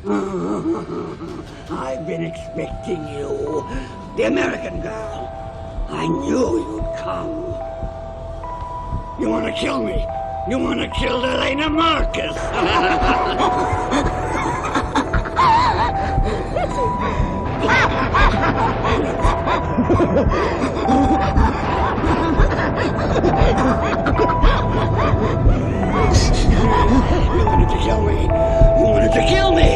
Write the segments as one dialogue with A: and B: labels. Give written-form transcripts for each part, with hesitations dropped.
A: I've been expecting you. The American girl. I knew you'd come. You want to kill me? You want to kill Elena Marcus? You wanted to kill me. You wanted to kill me.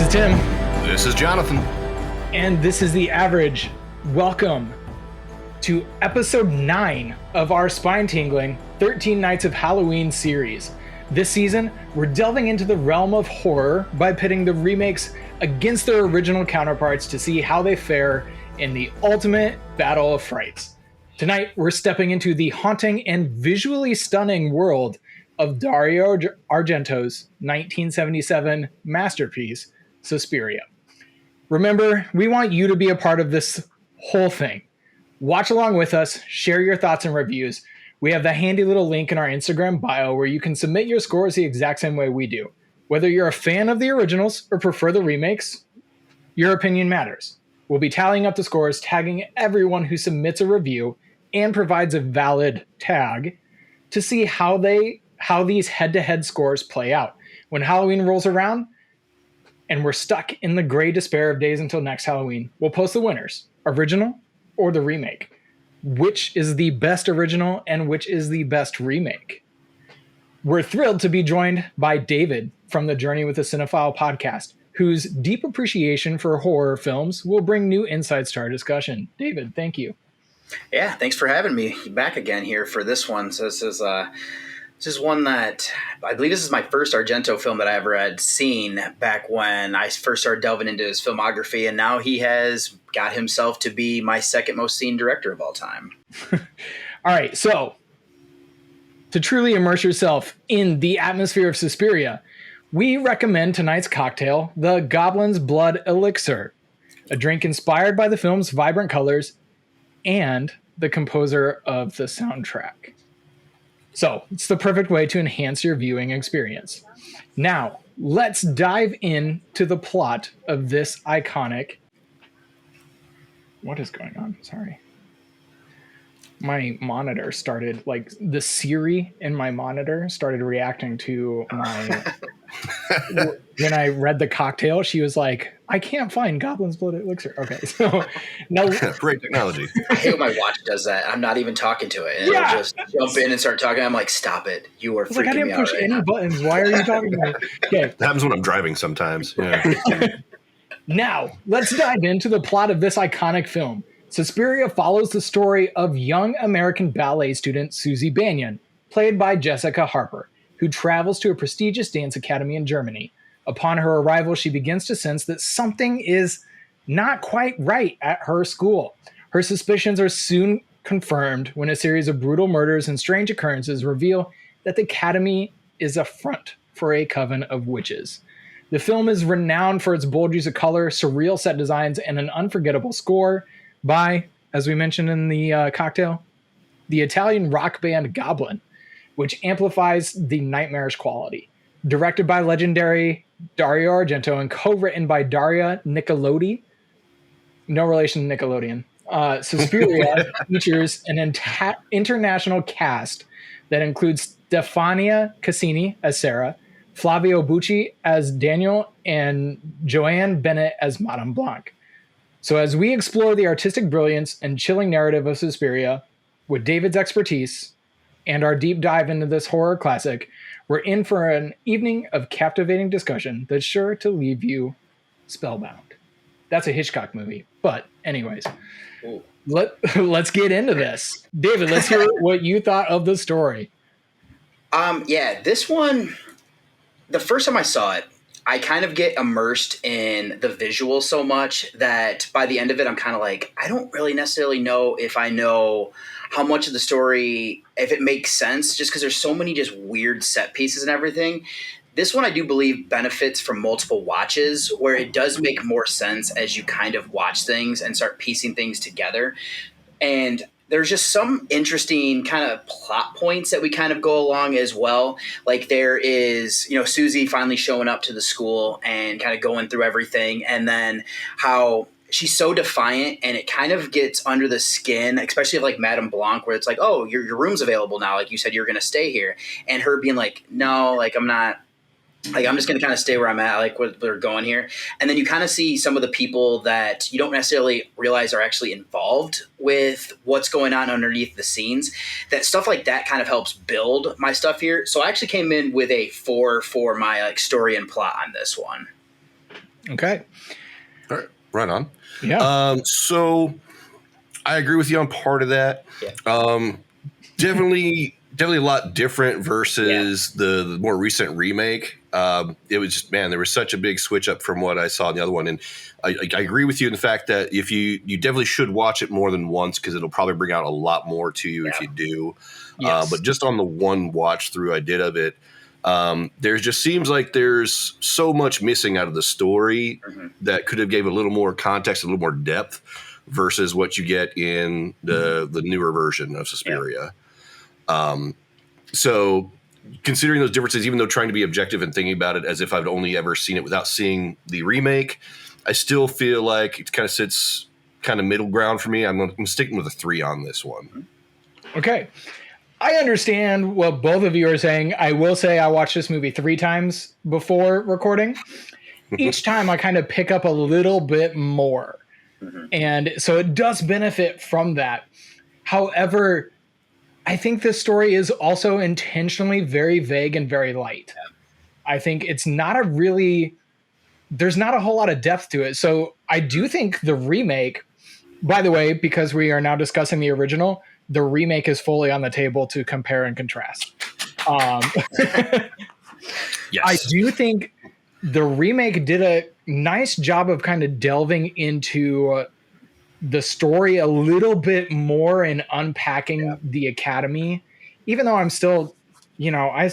B: Tim.
C: This is Jonathan.
B: And this is The Average. Welcome to episode 9 of our spine-tingling 13 Nights of Halloween series. This season, we're delving into the realm of horror by pitting the remakes against their original counterparts to see how they fare in the ultimate battle of frights. Tonight, we're stepping into the haunting and visually stunning world of Dario Argento's 1977 masterpiece, Suspiria. Remember, we want you to be a part of this whole thing. Watch along with us, share your thoughts and reviews. We have the handy little link in our Instagram bio where you can submit your scores the exact same way we do. Whether you're a fan of the originals or prefer the remakes, your opinion matters. We'll be tallying up the scores, tagging everyone who submits a review and provides a valid tag to see how these head-to-head scores play out. When Halloween rolls around, and we're stuck in the gray despair of days until next Halloween, we'll post the winners, original or the remake. Which is the best original and which is the best remake? We're thrilled to be joined by David from the Journey with a Cinephile podcast, whose deep appreciation for horror films will bring new insights to our discussion. David, thank you.
D: Yeah, thanks for having me back again here for this one. So this is one that I believe this is my first Argento film that I ever had seen back when I first started delving into his filmography, and now he has got himself to be my second most seen director of all time.
B: All right, so to truly immerse yourself in the atmosphere of Suspiria, we recommend tonight's cocktail, the Goblin's Blood Elixir, a drink inspired by the film's vibrant colors and the composer of the soundtrack. So it's the perfect way to enhance your viewing experience. Now, let's dive into the plot of this iconic... What is going on? Sorry. My monitor started, like, the Siri in my monitor started reacting to my... When I read the cocktail, she was like, I can't find Goblin's Blood Elixir. Okay, so now...
C: Great technology.
D: I hate when my watch does that. I'm not even talking to it. And it'll just jump in and start talking. I'm like, stop it. You are freaking me out.
B: I didn't push any buttons. Why are you talking to me? Okay.
C: That happens when I'm driving sometimes. Yeah.
B: Now, let's dive into the plot of this iconic film. Suspiria follows the story of young American ballet student Susie Banyan, played by Jessica Harper, who travels to a prestigious dance academy in Germany. Upon her arrival, she begins to sense that something is not quite right at her school. Her suspicions are soon confirmed when a series of brutal murders and strange occurrences reveal that the academy is a front for a coven of witches. The film is renowned for its bold use of color, surreal set designs, and an unforgettable score by, as we mentioned in the cocktail, the Italian rock band Goblin, which amplifies the nightmarish quality. Directed by legendary Dario Argento and co-written by Daria Nicolodi, no relation to Nickelodeon. Suspiria features an international cast that includes Stefania Cassini as Sarah, Flavio Bucci as Daniel, and Joanne Bennett as Madame Blanc. So as we explore the artistic brilliance and chilling narrative of Suspiria with David's expertise and our deep dive into this horror classic, we're in for an evening of captivating discussion that's sure to leave you Spellbound. That's a Hitchcock movie. But anyways,
D: Ooh.
B: let's get into this. David, let's hear what you thought of the story.
D: Yeah, this one, the first time I saw it, I kind of get immersed in the visual so much that by the end of it, I'm kind of like, I don't really necessarily know if I know how much of the story, if it makes sense, just because there's so many just weird set pieces and everything. This one, I do believe, benefits from multiple watches, where it does make more sense as you kind of watch things and start piecing things together. And there's just some interesting kind of plot points that we kind of go along as well. Like there is, Susie finally showing up to the school and kind of going through everything. And then how she's so defiant, and it kind of gets under the skin, especially of like Madame Blanc, where it's like, oh, your room's available now. Like you said, you're going to stay here. And her being like, no, like I'm not. Like, I'm just going to kind of stay where I'm at, like what they're going here. And then you kind of see some of the people that you don't necessarily realize are actually involved with what's going on underneath the scenes. That stuff like that kind of helps build my stuff here. So I actually came in with a 4 for my like story and plot on this one.
B: Okay.
C: All right. Right on.
B: Yeah.
C: So I agree with you on part of that.
D: Yeah.
C: Definitely a lot different versus the more recent remake. It was just, man, there was such a big switch up from what I saw in the other one. And I agree with you in the fact that if you definitely should watch it more than once, because it'll probably bring out a lot more to you if you do.
B: Yes.
C: But just on the one watch through I did of it, there just seems like there's so much missing out of the story that could have gave a little more context, a little more depth versus what you get in the newer version of Suspiria. So considering those differences, even though trying to be objective and thinking about it as if I've only ever seen it without seeing the remake, I still feel like it kind of sits kind of middle ground for me. I'm sticking with a 3 on this one.
B: Okay. I understand what both of you are saying. I will say I watched this movie 3 times before recording. Each time I kind of pick up a little bit more. And so it does benefit from that. However, I think this story is also intentionally very vague and very light. I think it's not there's not a whole lot of depth to it. So I do think the remake, by the way, because we are now discussing the original, the remake is fully on the table to compare and contrast. Yes. I do think the remake did a nice job of kind of delving into the story a little bit more and unpacking the academy, even though I'm still, I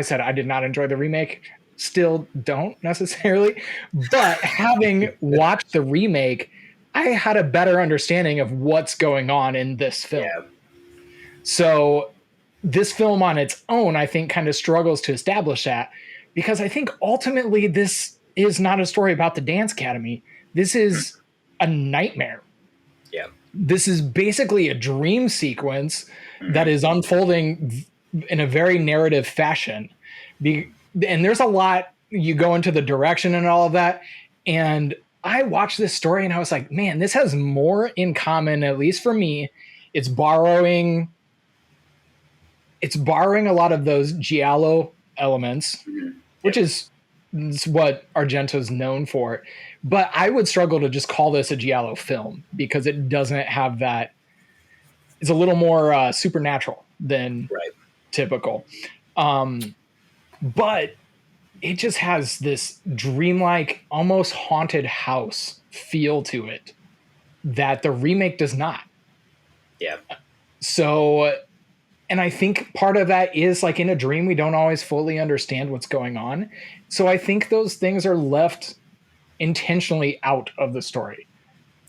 B: said I did not enjoy the remake, still don't necessarily, but having watched the remake, I had a better understanding of what's going on in this film. Yeah. So this film on its own, I think, kind of struggles to establish that, because I think ultimately this is not a story about the dance academy. This is a nightmare.
D: Yeah.
B: This is basically a dream sequence that is unfolding in a very narrative fashion. And there's a lot, you go into the direction and all of that. And I watched this story and I was like, man, this has more in common, at least for me. It's borrowing a lot of those giallo elements, which is what Argento's known for. But I would struggle to just call this a giallo film because it doesn't have that. It's a little more supernatural than typical. But it just has this dreamlike, almost haunted house feel to it that the remake does not.
D: Yeah.
B: So, and I think part of that is like in a dream, we don't always fully understand what's going on. So I think those things are left intentionally out of the story.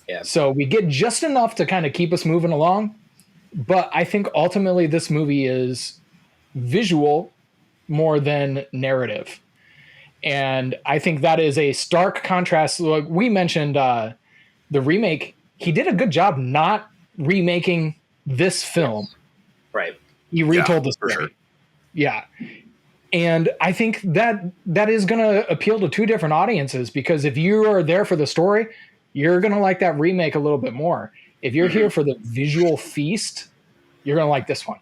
D: Yeah.
B: So we get just enough to kind of keep us moving along. But I think ultimately this movie is visual more than narrative. And I think that is a stark contrast. Like we mentioned the remake, he did a good job not remaking this film.
D: Right.
B: He retold the story. Sure. Yeah. And I think that is going to appeal to 2 different audiences, because if you are there for the story, you're going to like that remake a little bit more. If you're here for the visual feast, you're going to like this one.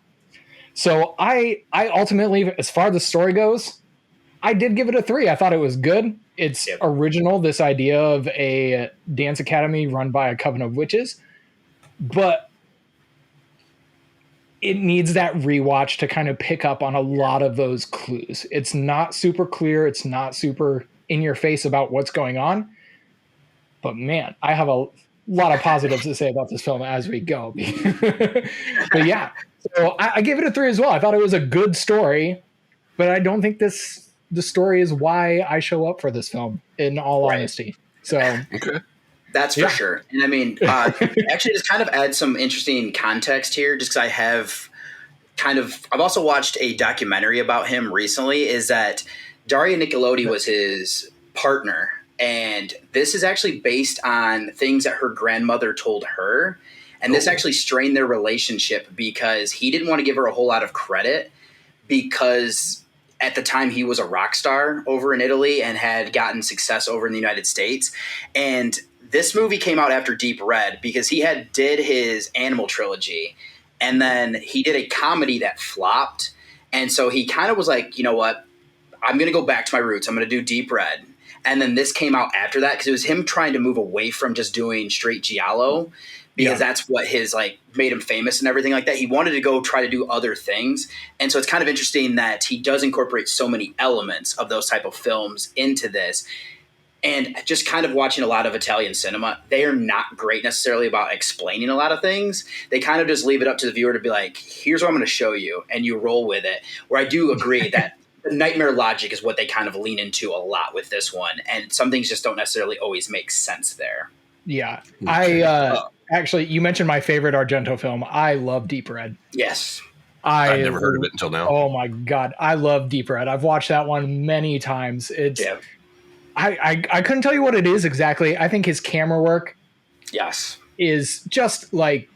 B: So I ultimately, as far as the story goes, I did give it a 3. I thought it was good. It's original, this idea of a dance academy run by a coven of witches, but it needs that rewatch to kind of pick up on a lot of those clues. It's not super clear. It's not super in your face about what's going on. But man, I have a lot of positives to say about this film as we go. But yeah, so I gave it a 3 as well. I thought it was a good story, but I don't think the story is why I show up for this film, in all honesty. So
C: okay.
D: That's for sure. And I mean, actually just kind of add some interesting context here, just because I've also watched a documentary about him recently, is that Dario Nicolodi was his partner. And this is actually based on things that her grandmother told her. And this actually strained their relationship because he didn't want to give her a whole lot of credit, because at the time he was a rock star over in Italy and had gotten success over in the United States. And this movie came out after Deep Red, because he did his Animal trilogy, and then he did a comedy that flopped. And so he kind of was like, you know what, I'm going to go back to my roots. I'm going to do Deep Red. And then this came out after that, because it was him trying to move away from just doing straight giallo, because that's what made him famous and everything like that. He wanted to go try to do other things. And so it's kind of interesting that he does incorporate so many elements of those type of films into this. And just kind of watching a lot of Italian cinema, they are not great necessarily about explaining a lot of things. They kind of just leave it up to the viewer to be like, here's what I'm going to show you, and you roll with it. Where I do agree that the nightmare logic is what they kind of lean into a lot with this one. And some things just don't necessarily always make sense there.
B: Yeah. Actually, you mentioned my favorite Argento film. I love Deep Red.
D: Yes.
C: I've never heard of it until now.
B: Oh my God. I love Deep Red. I've watched that one many times. I couldn't tell you what it is exactly. I think his camera work is just like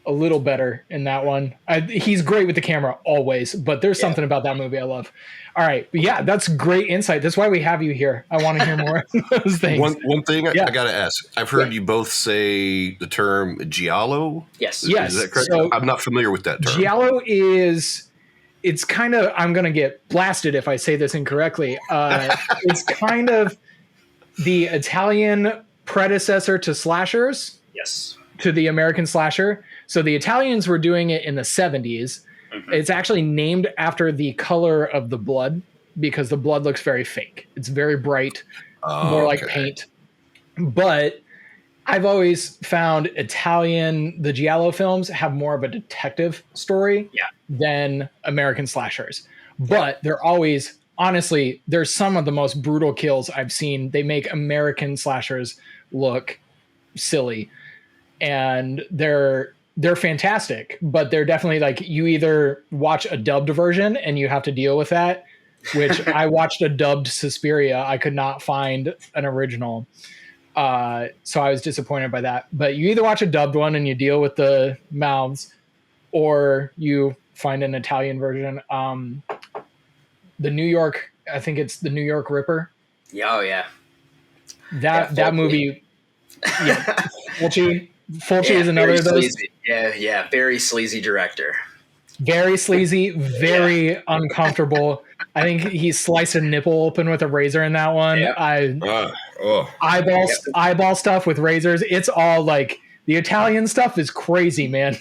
B: a little better in that one. He's great with the camera always, but there's something about that movie I love. All right. But yeah, that's great insight. That's why we have you here. I want to hear more of those things.
C: One thing I got to ask. I've heard you both say the term giallo.
D: Yes.
C: Is that correct? So, I'm not familiar with that term.
B: Giallo it's kind of, I'm going to get blasted if I say this incorrectly. It's kind of the Italian predecessor to slashers.
D: Yes.
B: To the American slasher. So the Italians were doing it in the 70s. Mm-hmm. It's actually named after the color of the blood, because the blood looks very fake. It's very bright, more like paint. But I've always found the giallo films have more of a detective story than American slashers. But they're always, honestly, there's some of the most brutal kills I've seen. They make American slashers look silly. And they're fantastic, but they're definitely like, you either watch a dubbed version and you have to deal with that, which I watched a dubbed Suspiria. I could not find an original. So I was disappointed by that. But you either watch a dubbed one and you deal with the mouths, or you find an Italian version. The New York, I think it's the New York Ripper.
D: Oh yeah.
B: That movie. Yeah. Fulci is another of those.
D: Sleazy. Yeah. Very sleazy director.
B: Very sleazy, very uncomfortable. I think he sliced a nipple open with a razor in that one. Eyeball stuff with razors. It's all like, the Italian stuff is crazy, man.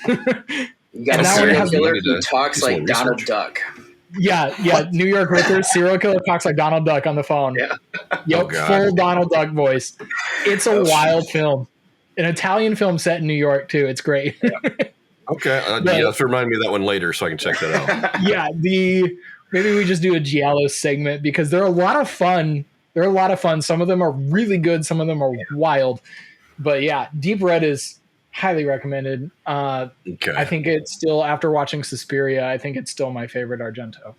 D: You got a serial killer who talks like Donald Duck.
B: Yeah. New York Ripper, serial killer talks like Donald Duck on the phone.
D: Yeah.
B: Yep, full Donald Duck voice. It's a wild film. An Italian film set in New York too. It's great.
C: Okay, let's remind me of that one later so I can check that out.
B: Maybe we just do a giallo segment, because they're a lot of fun. Some of them are really good. Some of them are wild. But yeah, Deep Red is highly recommended. I think it's still, after watching Suspiria, I think it's still my favorite Argento.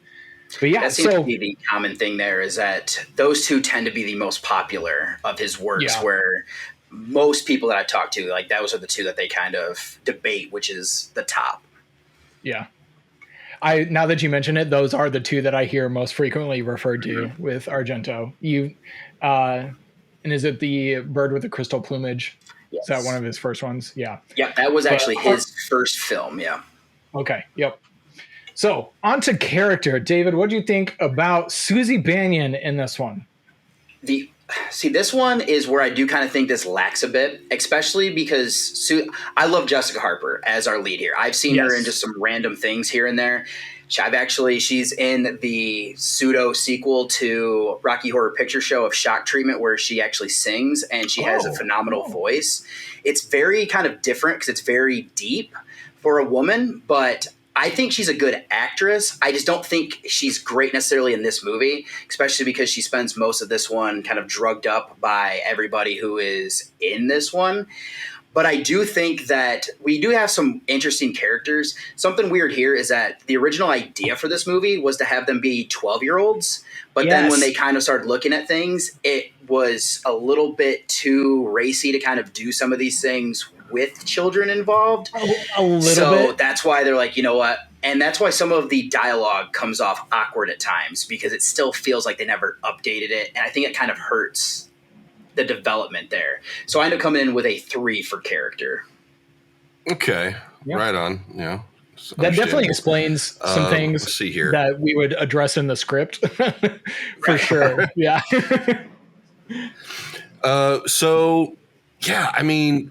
B: But yeah,
D: that seems to be the common thing there, is that those two tend to be the most popular of his works, where most people that I've talked to, like, those are the two that they kind of debate, which is the top.
B: Yeah. Now that you mention it, those are the two that I hear most frequently referred to with Argento. And is it the Bird with the Crystal Plumage? Yes. Is that one of his first ones? Yeah.
D: Yeah, that was actually his first film. Yeah.
B: Okay. Yep. So on to character. David, what do you think about Susie Bannion in this one?
D: This one is where I do kind of think this lacks a bit, especially because I love Jessica Harper as our lead here. I've seen her in just some random things here and there. She's in the pseudo sequel to Rocky Horror Picture Show of Shock Treatment, where she actually sings, and she has a phenomenal voice. It's very kind of different because it's very deep for a woman, but I think she's a good actress. I just don't think she's great necessarily in this movie, especially because she spends most of this one kind of drugged up by everybody who is in this one. But I do think that we do have some interesting characters. Something weird here is that the original idea for this movie was to have them be 12-year-olds. But then when they kind of started looking at things, it was a little bit too racy to kind of do some of these things with children involved.
B: A little bit.
D: So that's why they're like, you know what? And that's why some of the dialogue comes off awkward at times, because it still feels like they never updated it. And I think it kind of hurts the development there. So I end up coming in with a 3 for character.
C: Okay. Yeah. Right on. Yeah.
B: That definitely explains some things
C: let's see here.
B: That we would address in the script. For sure. Yeah.
C: So, yeah, I mean,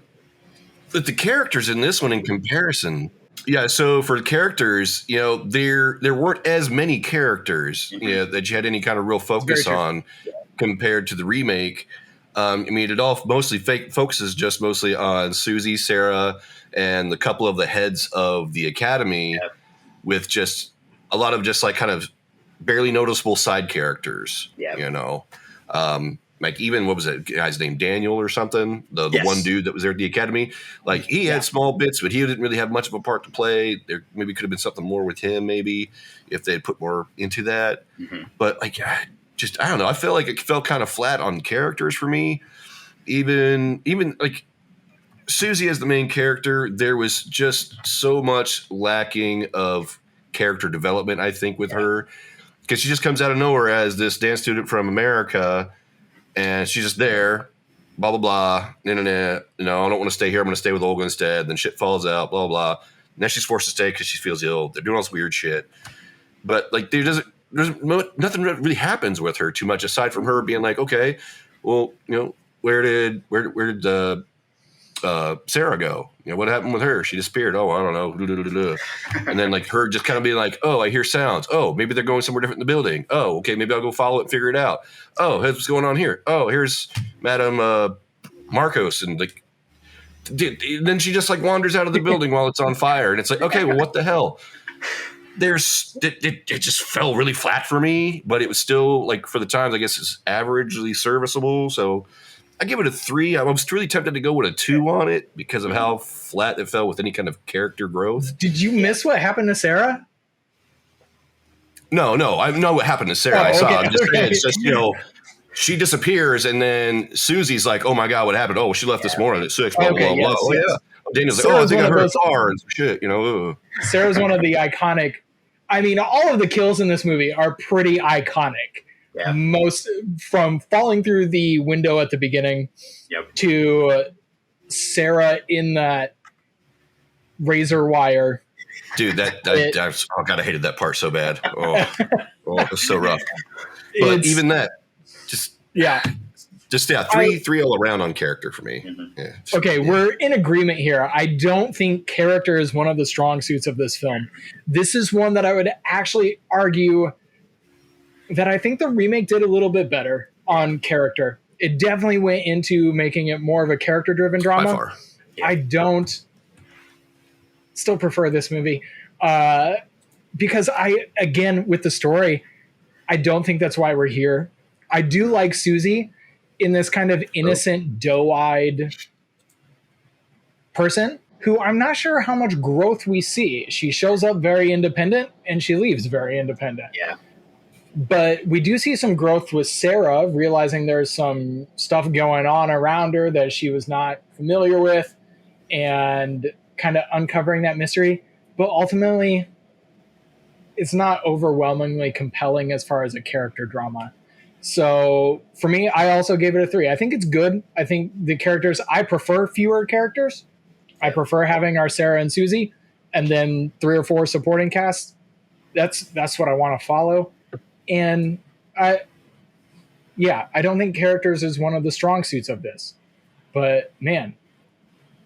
C: the characters in this one in comparison. Yeah, so for characters, you know, there weren't as many characters, you know, that you had any kind of real focus on compared to the remake. I mean, it all mostly focuses just mostly on Susie, Sarah, and the couple of the heads of the academy, with just a lot of just like kind of barely noticeable side characters. You know, like even what was that guy's name, Daniel or something? The one dude that was there at the academy. Like he had small bits, but he didn't really have much of a part to play. There maybe could have been something more with him, maybe if they had put more into that. But like, just I don't know. I feel like it fell kind of flat on characters for me. Even like Susie as the main character, there was just so much lacking of character development, I think, with her, because she just comes out of nowhere as this dance student from America, and she's just there, blah blah blah. No, I don't want to stay here. I'm going to stay with Olga instead. Then shit falls out, blah blah. And then she's forced to stay because she feels ill. They're doing all this weird shit, but like there's nothing really happens with her too much aside from her being like, okay, well, you know, where did Sarah go? You know, what happened with her? She disappeared. Oh, I don't know. And then like her just kind of being like, oh, I hear sounds. Oh, maybe they're going somewhere different in the building. Oh, okay, maybe I'll go follow it and figure it out. Oh, what's going on here? Oh, here's Madame Marcos, and like, then she just like wanders out of the building while it's on fire, and it's like, okay, well, what the hell? It just fell really flat for me, but it was still like for the times, I guess it's averagely serviceable. So I give it a 3. I was really tempted to go with a 2 on it because of how flat it fell with any kind of character growth.
B: Did you miss what happened to Sarah?
C: No, I know what happened to Sarah. I saw. I'm just saying, it's just, you know, she disappears, and then Susie's like, "Oh my god, what happened? Oh, she left this morning at 6." Blah blah blah. Oh yeah. Daniel's like, "Oh, I think I heard a car and some shit." You know.
B: Sarah's one of the iconic. I mean, all of the kills in this movie are pretty iconic. Yeah. Most from falling through the window at the beginning to Sarah in that razor wire.
C: Dude, I hated that part so bad. Oh, it was so rough. But even that, just 3 all around on character for me. Yeah,
B: we're in agreement here. I don't think character is one of the strong suits of this film. This is one that I would actually argue that I think the remake did a little bit better on character. It definitely went into making it more of a character-driven drama.
C: By far.
B: I don't still prefer this movie because again, with the story, I don't think that's why we're here. I do like Susie in this kind of innocent, doe-eyed person who I'm not sure how much growth we see. She shows up very independent and she leaves very independent.
D: Yeah.
B: But we do see some growth with Sarah, realizing there's some stuff going on around her that she was not familiar with and kind of uncovering that mystery. But ultimately, it's not overwhelmingly compelling as far as a character drama. So for me, I also gave it a 3. I think it's good. I think the characters, I prefer fewer characters. I prefer having our Sarah and Susie and then 3 or 4 supporting casts. that's what I want to follow. And I don't think characters is one of the strong suits of this. But man,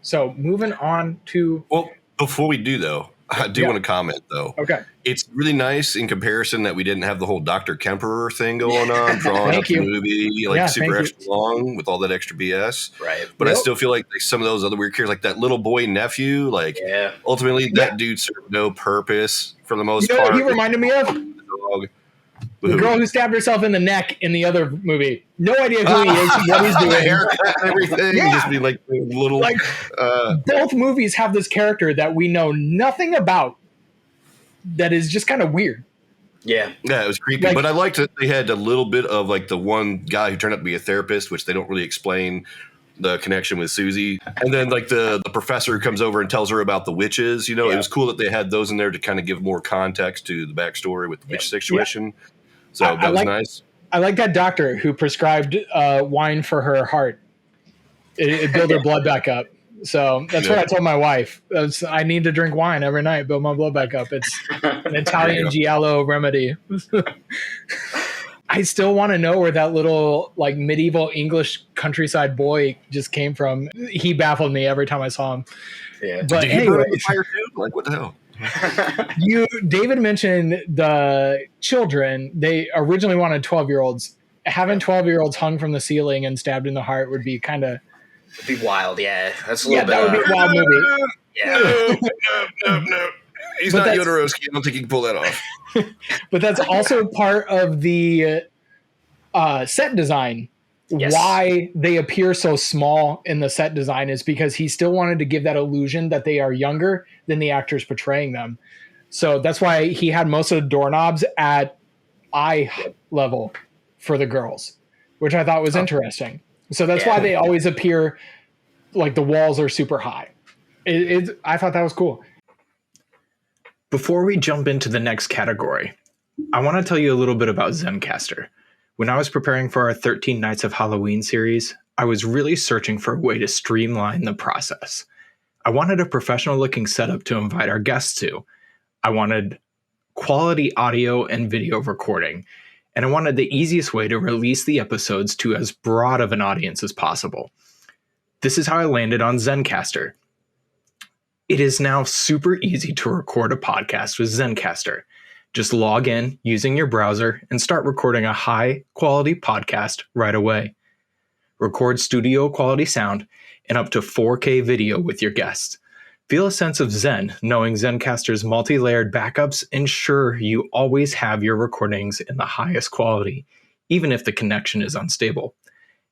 B: so moving on to.
C: Well, before we do though, I do want to comment though.
B: Okay.
C: It's really nice in comparison that we didn't have the whole Dr. Kemperer thing going on, drawing up the movie super extra long with all that extra BS.
D: Right.
C: But I still feel like some of those other weird characters, like that little boy nephew, ultimately that dude served no purpose for the most part.
B: What he reminded me of? The girl who stabbed herself in the neck in the other movie. No idea who he is, what he's doing.
C: Haircut and everything. Just be like little.
B: Both movies have this character that we know nothing about that is just kind of weird.
C: Yeah, it was creepy. But I liked that they had a little bit of like the one guy who turned out to be a therapist, which they don't really explain the connection with Susie. And then like the professor who comes over and tells her about the witches. It was cool that they had those in there to kind of give more context to the backstory with the witch situation. Yeah. So that was nice. I
B: like that doctor who prescribed wine for her heart. It built her blood back up. So that's what I told my wife. I need to drink wine every night, build my blood back up. It's an Italian giallo remedy. I still want to know where that little like medieval English countryside boy just came from. He baffled me every time I saw him.
C: Yeah. But did he burn the fire too? Like what the hell?
B: David mentioned the children. They originally wanted 12-year-olds. Having 12-year-olds hung from the ceiling and stabbed in the heart would be kind of.
D: It'd be wild, yeah. That's a little bit.
B: That would be a wild movie.
C: Yeah. No. He's not Jodorowsky. I don't think he can pull that off.
B: But that's also part of the set design. Yes. Why they appear so small in the set design is because he still wanted to give that illusion that they are younger than the actors portraying them. So that's why he had most of the doorknobs at eye level for the girls, which I thought was interesting. So that's why they always appear like the walls are super high. I thought that was cool. Before we jump into the next category, I want to tell you a little bit about Zencastr. When I was preparing for our 13 Nights of Halloween series, I was really searching for a way to streamline the process. I wanted a professional looking setup to invite our guests to. I wanted quality audio and video recording, and I wanted the easiest way to release the episodes to as broad of an audience as possible. This is how I landed on Zencastr. It is now super easy to record a podcast with Zencastr. Just log in using your browser and start recording a high-quality podcast right away. Record studio-quality sound and up to 4K video with your guests. Feel a sense of zen knowing Zencastr's multi-layered backups ensure you always have your recordings in the highest quality, even if the connection is unstable.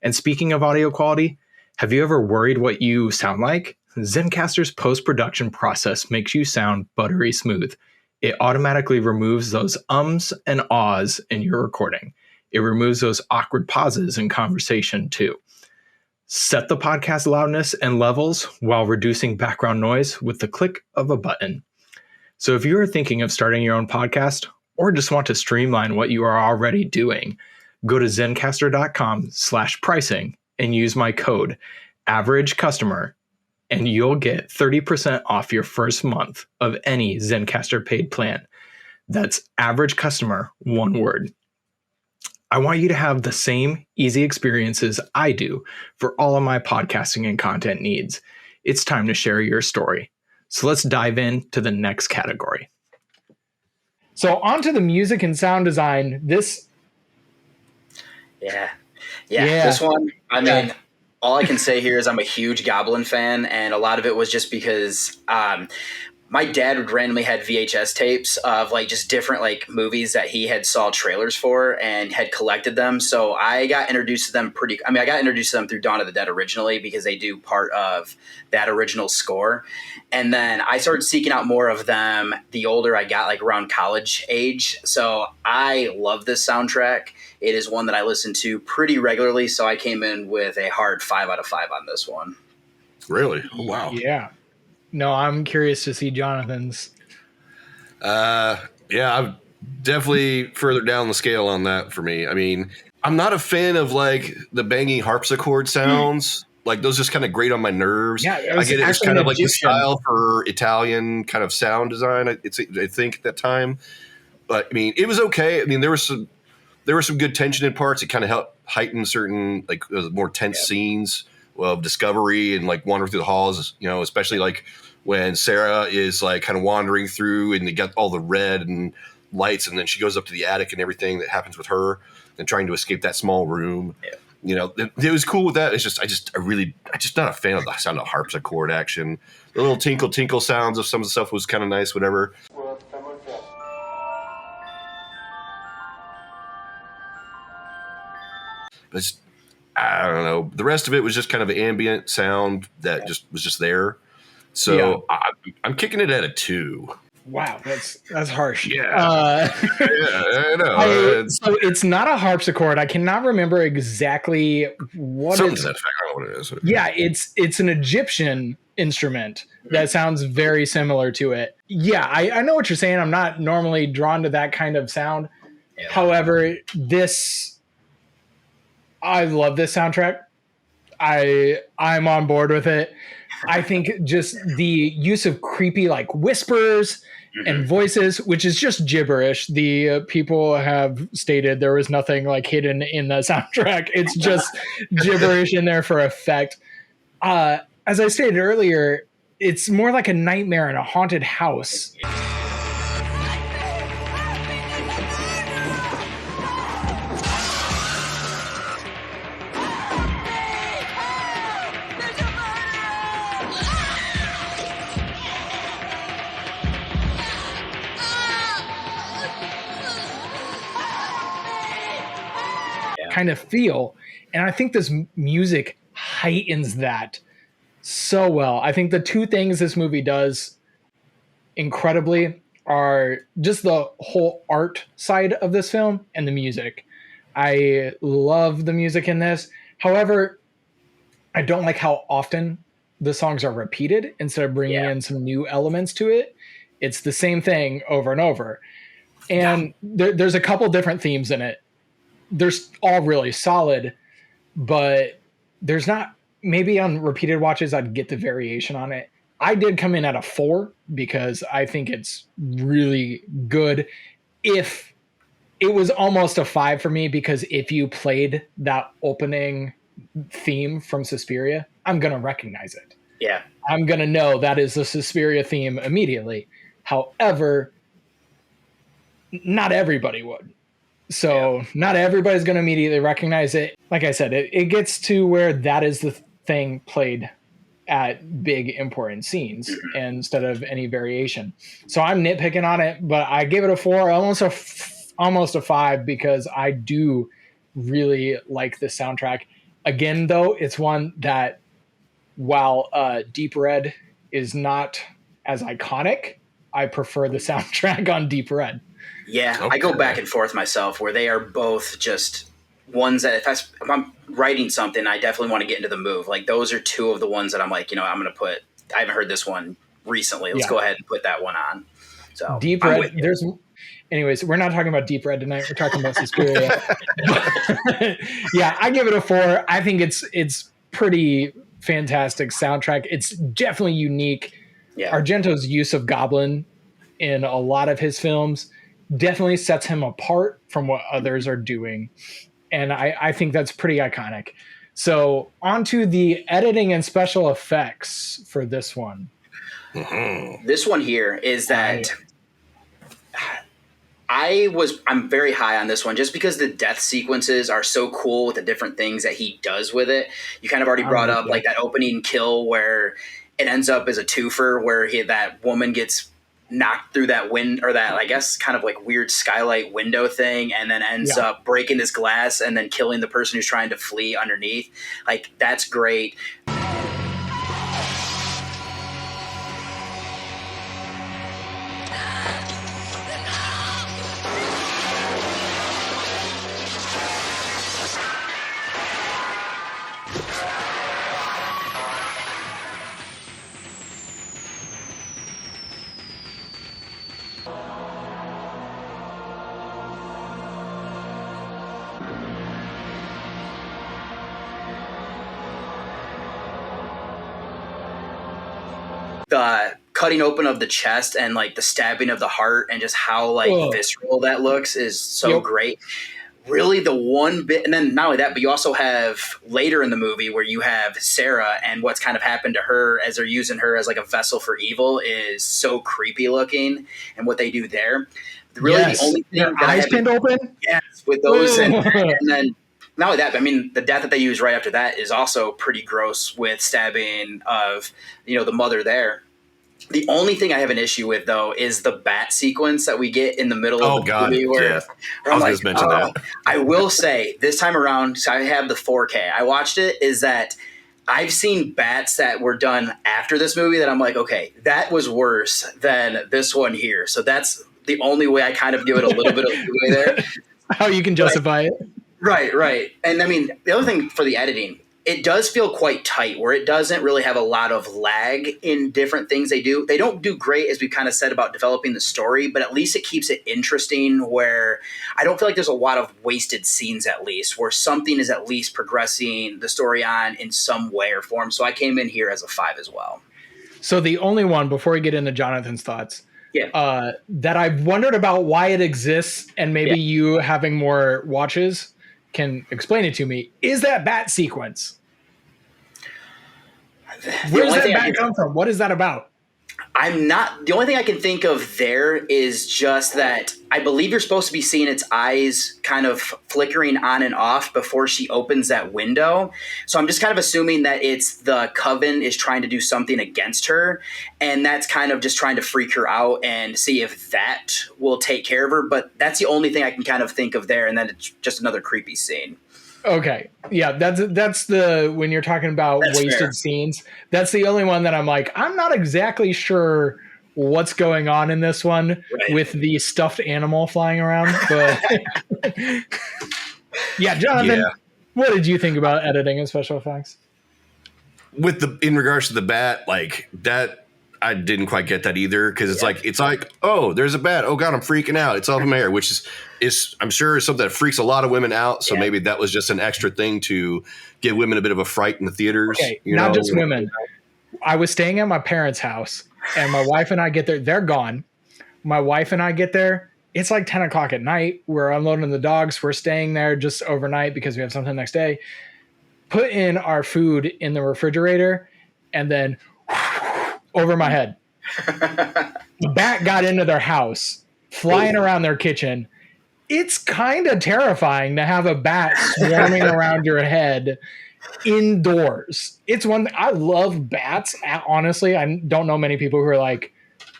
B: And speaking of audio quality, have you ever worried what you sound like? Zencastr's post-production process makes you sound buttery smooth. It automatically removes those ums and ahs in your recording. It removes those awkward pauses in conversation too. Set the podcast loudness and levels while reducing background noise with the click of a button. So if you are thinking of starting your own podcast or just want to streamline what you are already doing, go to zencastr.com/pricing and use my code AVERAGECUSTOMER and you'll get 30% off your first month of any Zencastr paid plan. That's average customer, one word. I want you to have the same easy experiences I do for all of my podcasting and content needs. It's time to share your story. So let's dive into the next category. So onto the music and sound design.
D: Yeah. This one, I mean, all I can say here is I'm a huge Goblin fan, and a lot of it was just because my dad would randomly had VHS tapes of like just different like movies that he had saw trailers for and had collected them. So I got introduced to them I got introduced to them through Dawn of the Dead originally because they do part of that original score. And then I started seeking out more of them the older I got, like around college age. So I love this soundtrack. It is one that I listen to pretty regularly. So I came in with a hard 5 out of 5 on this one.
C: Really? Oh, wow.
B: Yeah. No, I'm curious to see Jonathan's.
C: Yeah, I'm definitely further down the scale on that for me. I mean, I'm not a fan of like the banging harpsichord sounds. Like those just kind of grate on my nerves. Yeah, I get it. It's kind of like the style for Italian kind of sound design. I think at that time. But I mean, it was okay. I mean, there was some good tension in parts. It kind of helped heighten certain like more tense scenes of discovery and like wandering through the halls. You know, especially like when Sarah is like kind of wandering through and they got all the red and lights, and then she goes up to the attic and everything that happens with her and trying to escape that small room.
D: Yeah.
C: You know, it was cool with that. It's just, I just not a fan of the sound of harpsichord action. The little tinkle tinkle sounds of some of the stuff was kind of nice, whatever. But it's, I don't know. The rest of it was just kind of ambient sound that just was just there. So I'm kicking it at a 2.
B: Wow, that's harsh.
C: Yeah, I know.
B: So it's not a harpsichord. I cannot remember exactly what
C: something to that effect. I don't know what it is.
B: Yeah, it's an Egyptian instrument that sounds very similar to it. Yeah, I know what you're saying. I'm not normally drawn to that kind of sound. Yeah. However, I love this soundtrack. I'm on board with it. I think just the use of creepy like whispers and voices, which is just gibberish. The people have stated there was nothing like hidden in the soundtrack. It's just gibberish in there for effect. As I stated earlier, it's more like a nightmare in a haunted house. Kind of feel, and I think this music heightens that so well. I think the two things this movie does incredibly are just the whole art side of this film and the music. I love the music in this. However, I don't like how often the songs are repeated instead of bringing in some new elements to it. It's the same thing over and over. And there's a couple different themes in it. They're all really solid, but there's not, maybe on repeated watches, I'd get the variation on it. I did come in at a 4 because I think it's really good. If it was almost a 5 for me, because if you played that opening theme from Suspiria, I'm going to recognize it.
D: Yeah.
B: I'm going to know that is the Suspiria theme immediately. However, not everybody would. So not everybody's going to immediately recognize it. Like I said, it gets to where that is the thing played at big important scenes instead of any variation. So I'm nitpicking on it, but I give it a 4, almost a 5, because I do really like the soundtrack. Again, though, it's one that while Deep Red is not as iconic, I prefer the soundtrack on Deep Red.
D: Yeah, okay. I go back and forth myself, where they are both just ones that if I'm writing something, I definitely want to get into the move. Like those are two of the ones that I'm like, I'm going to put. I haven't heard this one recently. Let's go ahead and put that one on. So
B: Deep Red. Anyways, we're not talking about Deep Red tonight. We're talking about Suspiria. Yeah, I give it a 4. I think it's pretty fantastic soundtrack. It's definitely unique. Yeah. Argento's use of Goblin in a lot of his films definitely sets him apart from what others are doing. And I think that's pretty iconic. So on to the editing and special effects for this one.
D: This one here is that I'm very high on this one just because the death sequences are so cool with the different things that he does with it. You kind of already brought up like that opening kill where it ends up as a twofer where that woman gets knocked through that wind, or that I guess kind of like weird skylight window thing, and then ends up breaking this glass and then killing the person who's trying to flee underneath. Like that's great. The cutting open of the chest and like the stabbing of the heart and just how like visceral that looks is so great. Really the one bit, and then not only that, but you also have later in the movie where you have Sarah and what's kind of happened to her as they're using her as like a vessel for evil is so creepy looking, and what they do there. Really the only thing
B: their eyes pinned open?
D: Yes, with those and then not only that, but I mean the death that they use right after that is also pretty gross with stabbing of, you know, the mother there. The only thing I have an issue with, though, is the bat sequence that we get in the middle of the movie. Where I'm like, I will say, this time around, so I have the 4K. I watched it, is that I've seen bats that were done after this movie that I'm like, okay, that was worse than this one here. So that's the only way I kind of give it a little bit of leeway there.
B: How you can justify it.
D: Right. And I mean, the other thing for the editing, it does feel quite tight where it doesn't really have a lot of lag in different things they do. They don't do great, as we kind of said, about developing the story, but at least it keeps it interesting where I don't feel like there's a lot of wasted scenes, at least, where something is at least progressing the story on in some way or form. So I came in here as a 5 as well.
B: So the only one, before we get into Jonathan's thoughts, that I've wondered about why it exists, and maybe you having more watches can explain it to me, is that bat sequence. Where does that bat come from? What is that about?
D: The only thing I can think of there is just that I believe you're supposed to be seeing its eyes kind of flickering on and off before she opens that window. So I'm just kind of assuming that it's the coven is trying to do something against her, and that's kind of just trying to freak her out and see if that will take care of her. But that's the only thing I can kind of think of there, and then it's just another creepy scene.
B: Okay. Yeah, that's the, when you're talking about wasted scenes, that's the only one that I'm like, I'm not exactly sure what's going on in this one with the stuffed animal flying around. But yeah, Jonathan, what did you think about editing and special effects?
C: In regards to the bat, like that, I didn't quite get that either, because it's like, oh, there's a bat. Oh God, I'm freaking out. It's up in the air, which is I'm sure is something that freaks a lot of women out. So maybe that was just an extra thing to give women a bit of a fright in the theaters.
B: Okay, not just women. I was staying at my parents' house, and my wife and I get there. They're gone. My wife and I get there. It's like 10 o'clock at night. We're unloading the dogs. We're staying there just overnight because we have something next day. Put in our food in the refrigerator, and then over my head. The bat got into their house, flying around their kitchen. It's kind of terrifying to have a bat swarming around your head indoors. It's one thing. I love bats. Honestly, I don't know many people who are like,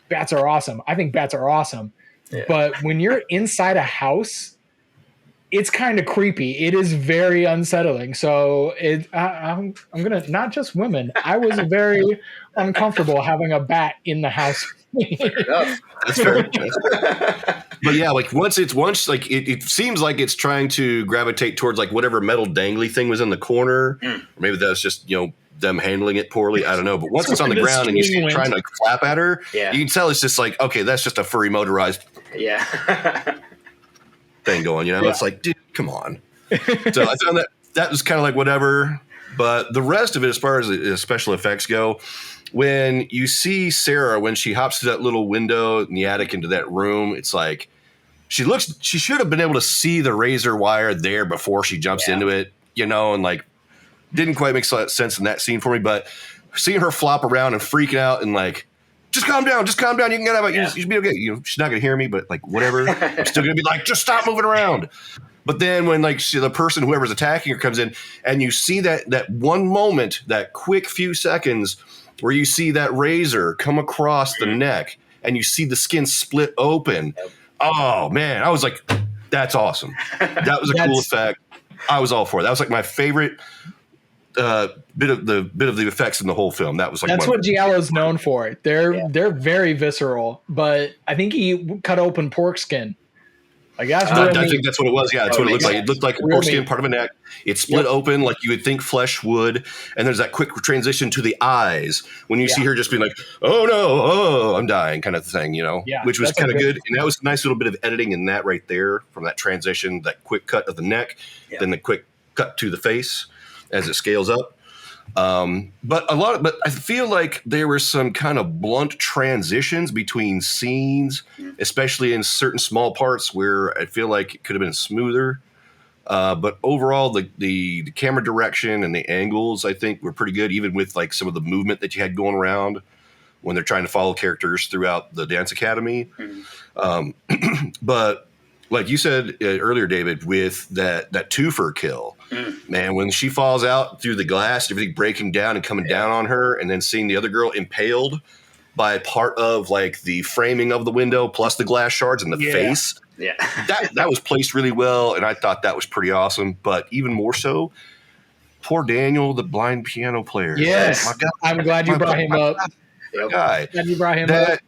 B: bats are awesome. I think bats are awesome. Yeah. But when you're inside a house, it's kind of creepy. It is very unsettling. So I'm going to, not just women, I was very uncomfortable having a bat in the house.
C: That's fair. But yeah, like once it seems like it's trying to gravitate towards like whatever metal dangly thing was in the corner. Or maybe that's just, them handling it poorly. I don't know. But once it's on the ground and you see it trying to like flap at her, you can tell it's just like, okay, that's just a furry motorized thing going, It's like, dude, come on. So I found that was kind of like whatever. But the rest of it, as far as the special effects go, when you see Sarah, when she hops through that little window in the attic into that room, it's like she should have been able to see the razor wire there before she jumps into it, and like didn't quite make sense in that scene for me. But seeing her flop around and freaking out and like, just calm down. You can get out. You should be okay. She's not going to hear me, but like whatever. I'm still going to be like, just stop moving around. But then when like the person, whoever's attacking her, comes in and you see that one moment, that quick few seconds where you see that razor come across the neck and you see the skin split open. Oh man, I was like, that's awesome. That was a cool effect. I was all for it. That was like my favorite bit of the effects in the whole film. That was like,
B: that's what Giallo's known for. They're very visceral, but I think he cut open pork skin. Like that's
C: I think that's what it was. Yeah, that's what it looked like. It looked like a pork skin, part of a neck. It split open like you would think flesh would, and there's that quick transition to the eyes when you see her just being like, "Oh no, oh, I'm dying," kind of thing, which was kind of good. And that was a nice little bit of editing in that right there, from that transition, that quick cut of the neck, then the quick cut to the face as it scales up. But I feel like there were some kind of blunt transitions between scenes, especially in certain small parts where I feel like it could have been smoother. But overall, the camera direction and the angles, I think, were pretty good, even with like some of the movement that you had going around when they're trying to follow characters throughout the dance academy. But like you said earlier, David, with that twofer kill, man, when she falls out through the glass, everything breaking down and coming down on her, and then seeing the other girl impaled by part of like the framing of the window plus the glass shards and the face.
D: Yeah.
C: that was placed really well, and I thought that was pretty awesome. But even more so, poor Daniel, the blind piano player.
B: Yes.
C: My God.
B: I'm glad you brought him up.
C: Guy.
B: Glad you brought him up.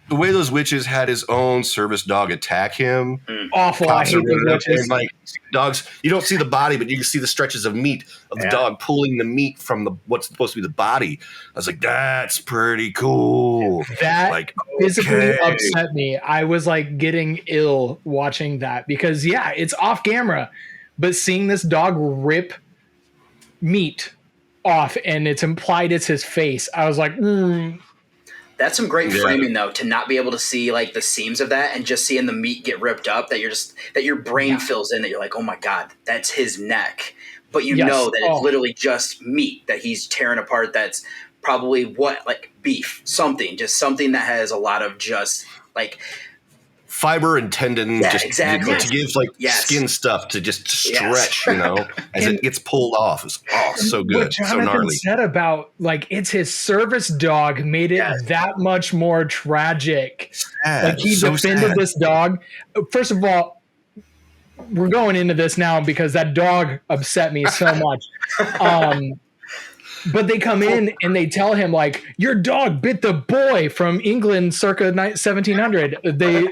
C: The way those witches had his own service dog attack him.
B: Awful. I hate those witches.
C: Like dogs, you don't see the body, but you can see the stretches of meat of the dog pulling the meat from what's supposed to be the body. I was like, that's pretty cool.
B: That
C: like,
B: physically upset me. I was like getting ill watching that because it's off camera, but seeing this dog rip meat off and it's implied it's his face, I was like,
D: That's some great framing though, to not be able to see like the seams of that and just seeing the meat get ripped up, that your brain fills in, that you're like, oh my God, that's his neck. But you know that it's literally just meat that he's tearing apart. That's probably like beef, something that has a lot of just like
C: fiber and tendon, to give like skin stuff to just stretch, as it gets pulled off. It's so good.
B: What Jonathan
C: so gnarly.
B: said about like it's his service dog made it that much more tragic. Like he defended this dog. First of all, we're going into this now because that dog upset me so much. But they come in and they tell him like, your dog bit the boy from England circa 1700. The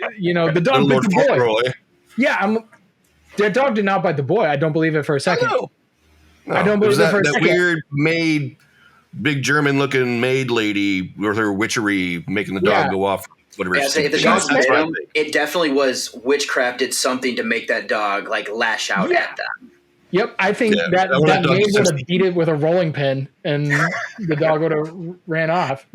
B: dog bit the boy. Yeah, that dog did not bite the boy. I don't believe it for a second.
C: No.
B: I don't believe it for a second.
C: That weird maid, big German-looking maid lady with her witchery making the dog go off. Whatever.
D: Yeah, if the dog bit him, it definitely was witchcraft did something to make that dog like lash out at them. Think
B: that maid would have beat it with a rolling pin and the dog would have ran off.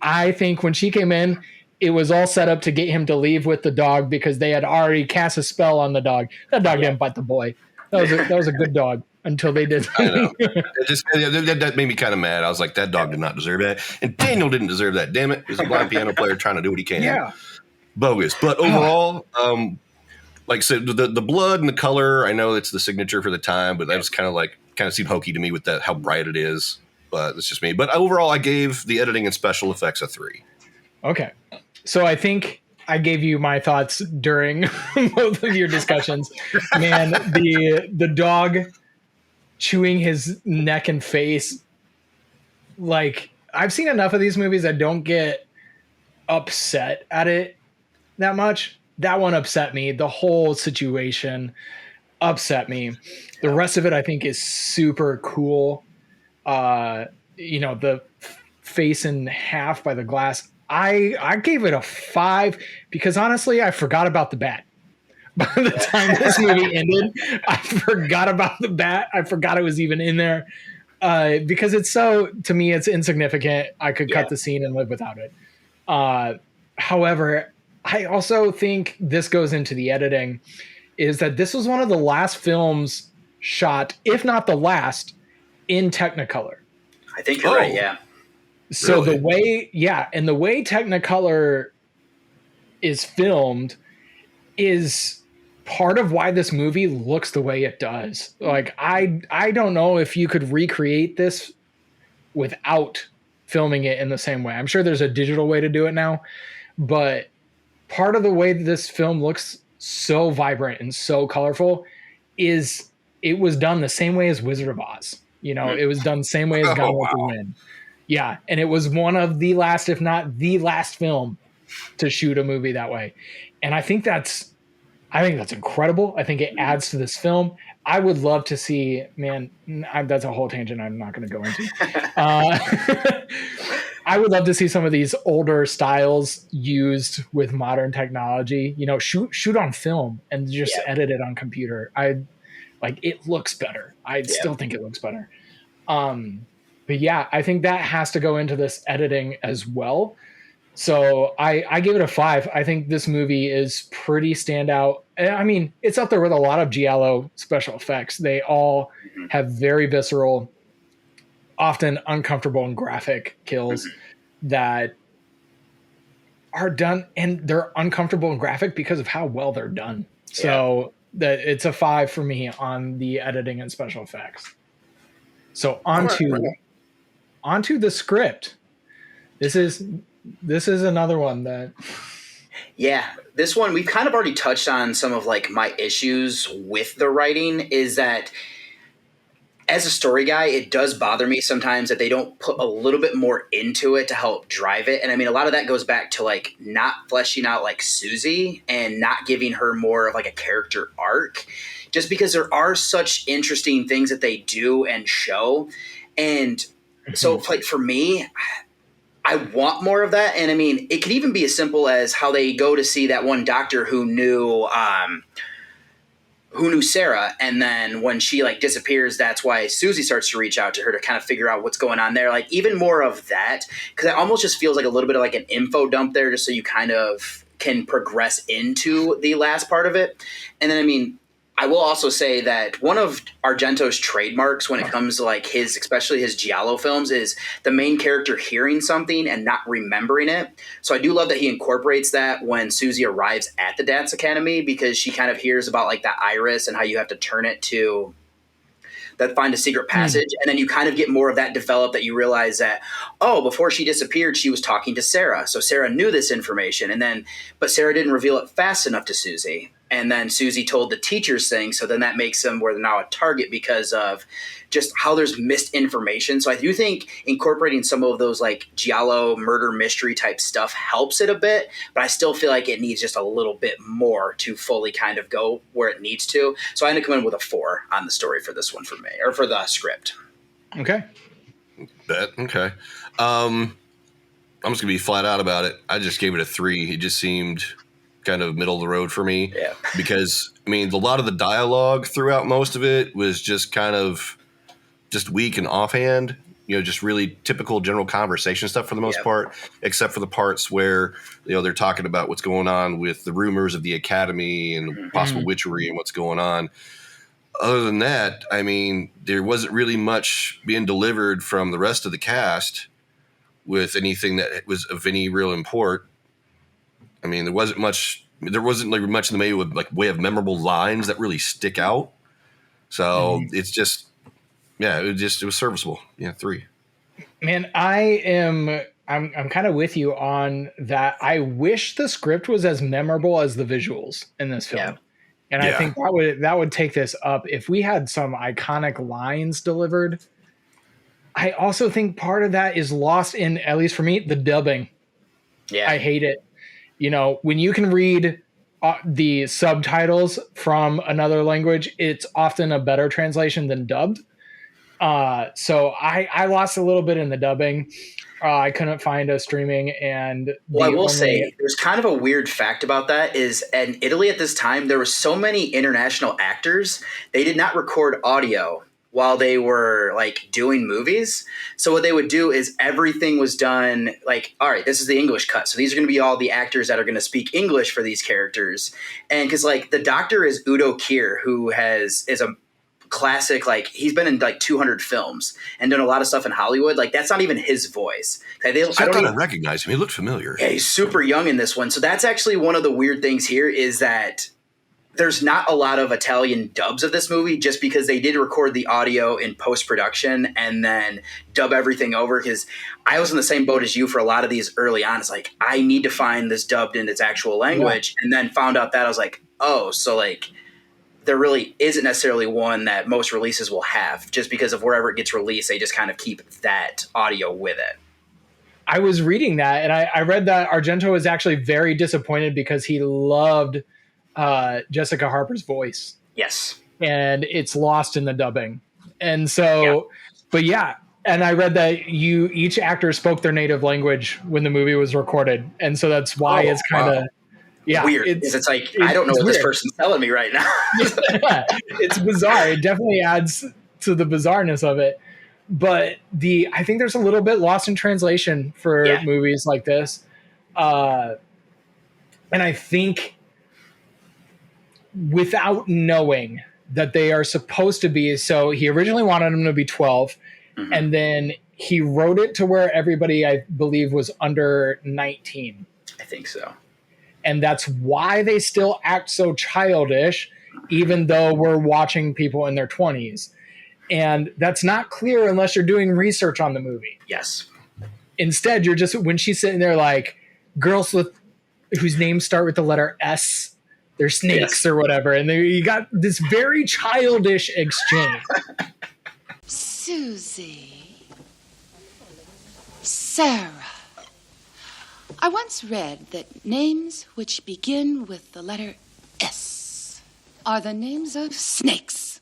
B: I think when she came in, it was all set up to get him to leave with the dog because they had already cast a spell on the dog. That dog didn't bite the boy. That was a good dog until they did.
C: I know. That made me kind of mad. I was like, that dog did not deserve that. And Daniel didn't deserve that. Damn it. He's a blind piano player trying to do what he can.
B: Yeah.
C: Bogus. But overall, like I said, the blood and the color, I know it's the signature for the time, but that was kind of seemed hokey to me with how bright it is. But that's just me. But overall, I gave the editing and special effects a 3.
B: Okay. So I think I gave you my thoughts during both of your discussions. Man, the dog chewing his neck and face. Like, I've seen enough of these movies. I don't get upset at it that much. That one upset me. The whole situation upset me. The rest of it, I think, is super cool. The face in half by the glass. I gave it a 5 because honestly, I forgot about the bat. By the time this movie ended, I forgot about the bat. I forgot it was even in there because to me, it's insignificant. I could cut the scene and live without it. However, I also think this goes into the editing, is that this was one of the last films shot, if not the last, in Technicolor.
D: I think you're right, yeah.
B: So
C: really?
B: the way Technicolor is filmed is part of why this movie looks the way it does. Like, I don't know if you could recreate this without filming it in the same way. I'm sure there's a digital way to do it now, but part of the way that this film looks so vibrant and so colorful is it was done the same way as Wizard of Oz. It was done the same way as Gone with the Wind. Yeah, and it was one of the last, if not the last film to shoot a movie that way. And I think that's incredible. I think it adds to this film. I would love to see, that's a whole tangent I'm not going to go into. I would love to see some of these older styles used with modern technology, shoot on film and just edit it on computer. Like, it looks better. I
D: Yeah.
B: still think it looks better. But yeah, I think that has to go into this editing as well. So I give it a 5. I think this movie is pretty standout. I mean, it's up there with a lot of Giallo special effects. They all have very visceral, often uncomfortable and graphic kills that are done, and they're uncomfortable and graphic because of how well they're done. So that it's a 5 for me on the editing and special effects. So onto the script. This is another one that.
D: Yeah, this one we've kind of already touched on. Some of like my issues with the writing is that as a story guy, it does bother me sometimes that they don't put a little bit more into it to help drive it. And I mean, a lot of that goes back to like not fleshing out like Susie and not giving her more of like a character arc, just because there are such interesting things that they do and show. And so like for me, I want more of that. And I mean, it could even be as simple as how they go to see that one doctor who knew Sarah, and then when she like disappears, that's why Susie starts to reach out to her to kind of figure out what's going on there. Like even more of that, because it almost just feels like a little bit of like an info dump there, just so you kind of can progress into the last part of it. And then I mean, I will also say that one of Argento's trademarks when it comes to like especially his Giallo films, is the main character hearing something and not remembering it. So I do love that he incorporates that when Susie arrives at the Dance Academy, because she kind of hears about like the iris and how you have to turn it to find a secret passage. And then you kind of get more of that developed, that you realize that, oh, before she disappeared, she was talking to Sarah. So Sarah knew this information, but Sarah didn't reveal it fast enough to Susie. And then Susie told the teachers thing. So then that makes them where they're now a target because of just how there's missed information. So I do think incorporating some of those like Giallo murder mystery type stuff helps it a bit, but I still feel like it needs just a little bit more to fully kind of go where it needs to. So I ended up coming in with a 4 on the story for this one for me, or for the script.
B: Okay.
C: Okay. I'm just gonna be flat out about it. I just gave it a 3. It just seemed kind of middle of the road for me.
D: Yeah.
C: Because I mean, a lot of the dialogue throughout most of it was just kind of just weak and offhand, just really typical general conversation stuff for the most part, except for the parts where, they're talking about what's going on with the rumors of the academy and possible witchery and what's going on. Other than that, I mean, there wasn't really much being delivered from the rest of the cast with anything that was of any real import. I mean, there wasn't like much in the way of memorable lines that really stick out. So it's just, it was serviceable. Yeah, 3.
B: Man, I'm kind of with you on that. I wish the script was as memorable as the visuals in this film. Yeah. And I think that would take this up if we had some iconic lines delivered. I also think part of that is lost in, at least for me, the dubbing. Yeah. I hate it. When you can read the subtitles from another language, it's often a better translation than dubbed. So I lost a little bit in the dubbing. I couldn't find a streaming, and
D: I will say there's kind of a weird fact about that is in Italy at this time, there were so many international actors, they did not record audio while they were like doing movies. So what they would do is everything was done like, all right, this is the English cut. So these are going to be all the actors that are going to speak English for these characters. And because like the doctor is Udo Kier, who is a classic, like he's been in like 200 films and done a lot of stuff in Hollywood. Like that's not even his voice.
C: I don't even recognize him. He looked familiar.
D: Yeah, he's super young in this one. So that's actually one of the weird things here is that there's not a lot of Italian dubs of this movie just because they did record the audio in post-production and then dub everything over, because I was in the same boat as you for a lot of these early on. It's like, I need to find this dubbed in its actual language. Yeah. And then found out that I was like, oh, so like there really isn't necessarily one that most releases will have, just because of wherever it gets released, they just kind of keep that audio with it.
B: I was reading that and I read that Argento was actually very disappointed because he loved Jessica Harper's voice.
D: Yes.
B: And it's lost in the dubbing. And so, but yeah. And I read that each actor spoke their native language when the movie was recorded. And so that's why it's kind of
D: weird. It's like, I don't know what this person's telling me right now.
B: Yeah, it's bizarre. It definitely adds to the bizarreness of it. But I think there's a little bit lost in translation for movies like this. And I think without knowing that they are supposed to be, so he originally wanted them to be 12, and then he wrote it to where everybody, I believe, was under 19.
D: I think so.
B: And that's why they still act so childish, even though we're watching people in their 20s. And that's not clear unless you're doing research on the movie.
D: Yes.
B: Instead, you're just, when she's sitting there like, girls whose names start with the letter S, they're snakes or whatever. And you got this very childish exchange.
E: Susie. Sarah. I once read that names which begin with the letter S are the names of snakes.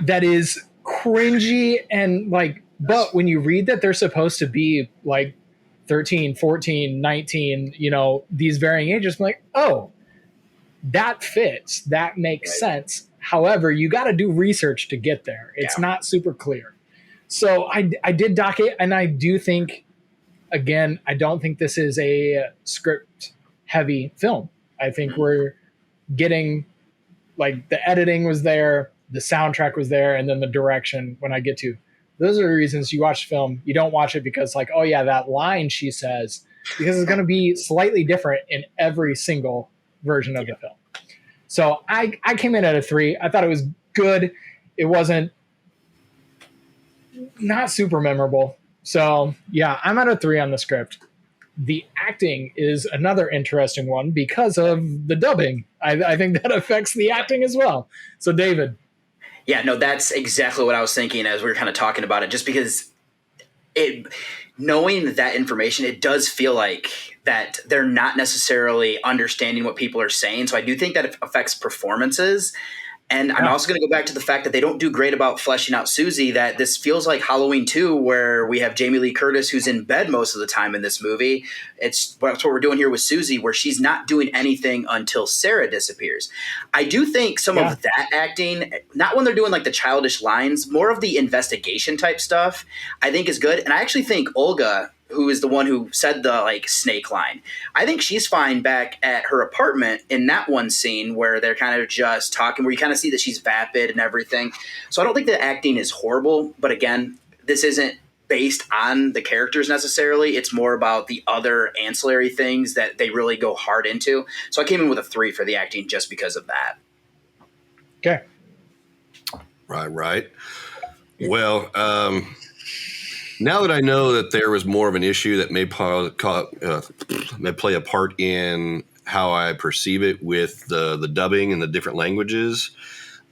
B: That is cringy and like, but when you read that they're supposed to be like 13, 14, 19, these varying ages, I'm like, oh, that fits. That makes sense. However, you got to do research to get there. It's not super clear. So I did dock it, and I do think, again, I don't think this is a script-heavy film. I think we're getting, like, the editing was there, the soundtrack was there, and then the direction when I get to. Those are the reasons you watch the film. You don't watch it because, like, oh, yeah, that line she says, because it's going to be slightly different in every single version of the film. So I came in at a 3. I thought it was good. It wasn't not super memorable. So yeah, I'm at a 3 on the script. The acting is another interesting one because of the dubbing. I think that affects the acting as well. So David.
D: Yeah, no, that's exactly what I was thinking as we were kind of talking about it, just because knowing that information, it does feel like that they're not necessarily understanding what people are saying. So I do think that it affects performances. And I'm also going to go back to the fact that they don't do great about fleshing out Susie, that this feels like Halloween 2, where we have Jamie Lee Curtis, who's in bed most of the time in this movie. That's what we're doing here with Susie, where she's not doing anything until Sarah disappears. I do think some of that acting, not when they're doing like the childish lines, more of the investigation type stuff, I think is good. And I actually think Olga, who is the one who said the like snake line, I think she's fine back at her apartment in that one scene where they're kind of just talking, where you kind of see that she's vapid and everything. So I don't think the acting is horrible, but again, this isn't based on the characters necessarily. It's more about the other ancillary things that they really go hard into. So I came in with a 3 for the acting just because of that.
B: Okay.
C: Right. Well, now that I know that there was more of an issue that may play a part in how I perceive it with the dubbing and the different languages,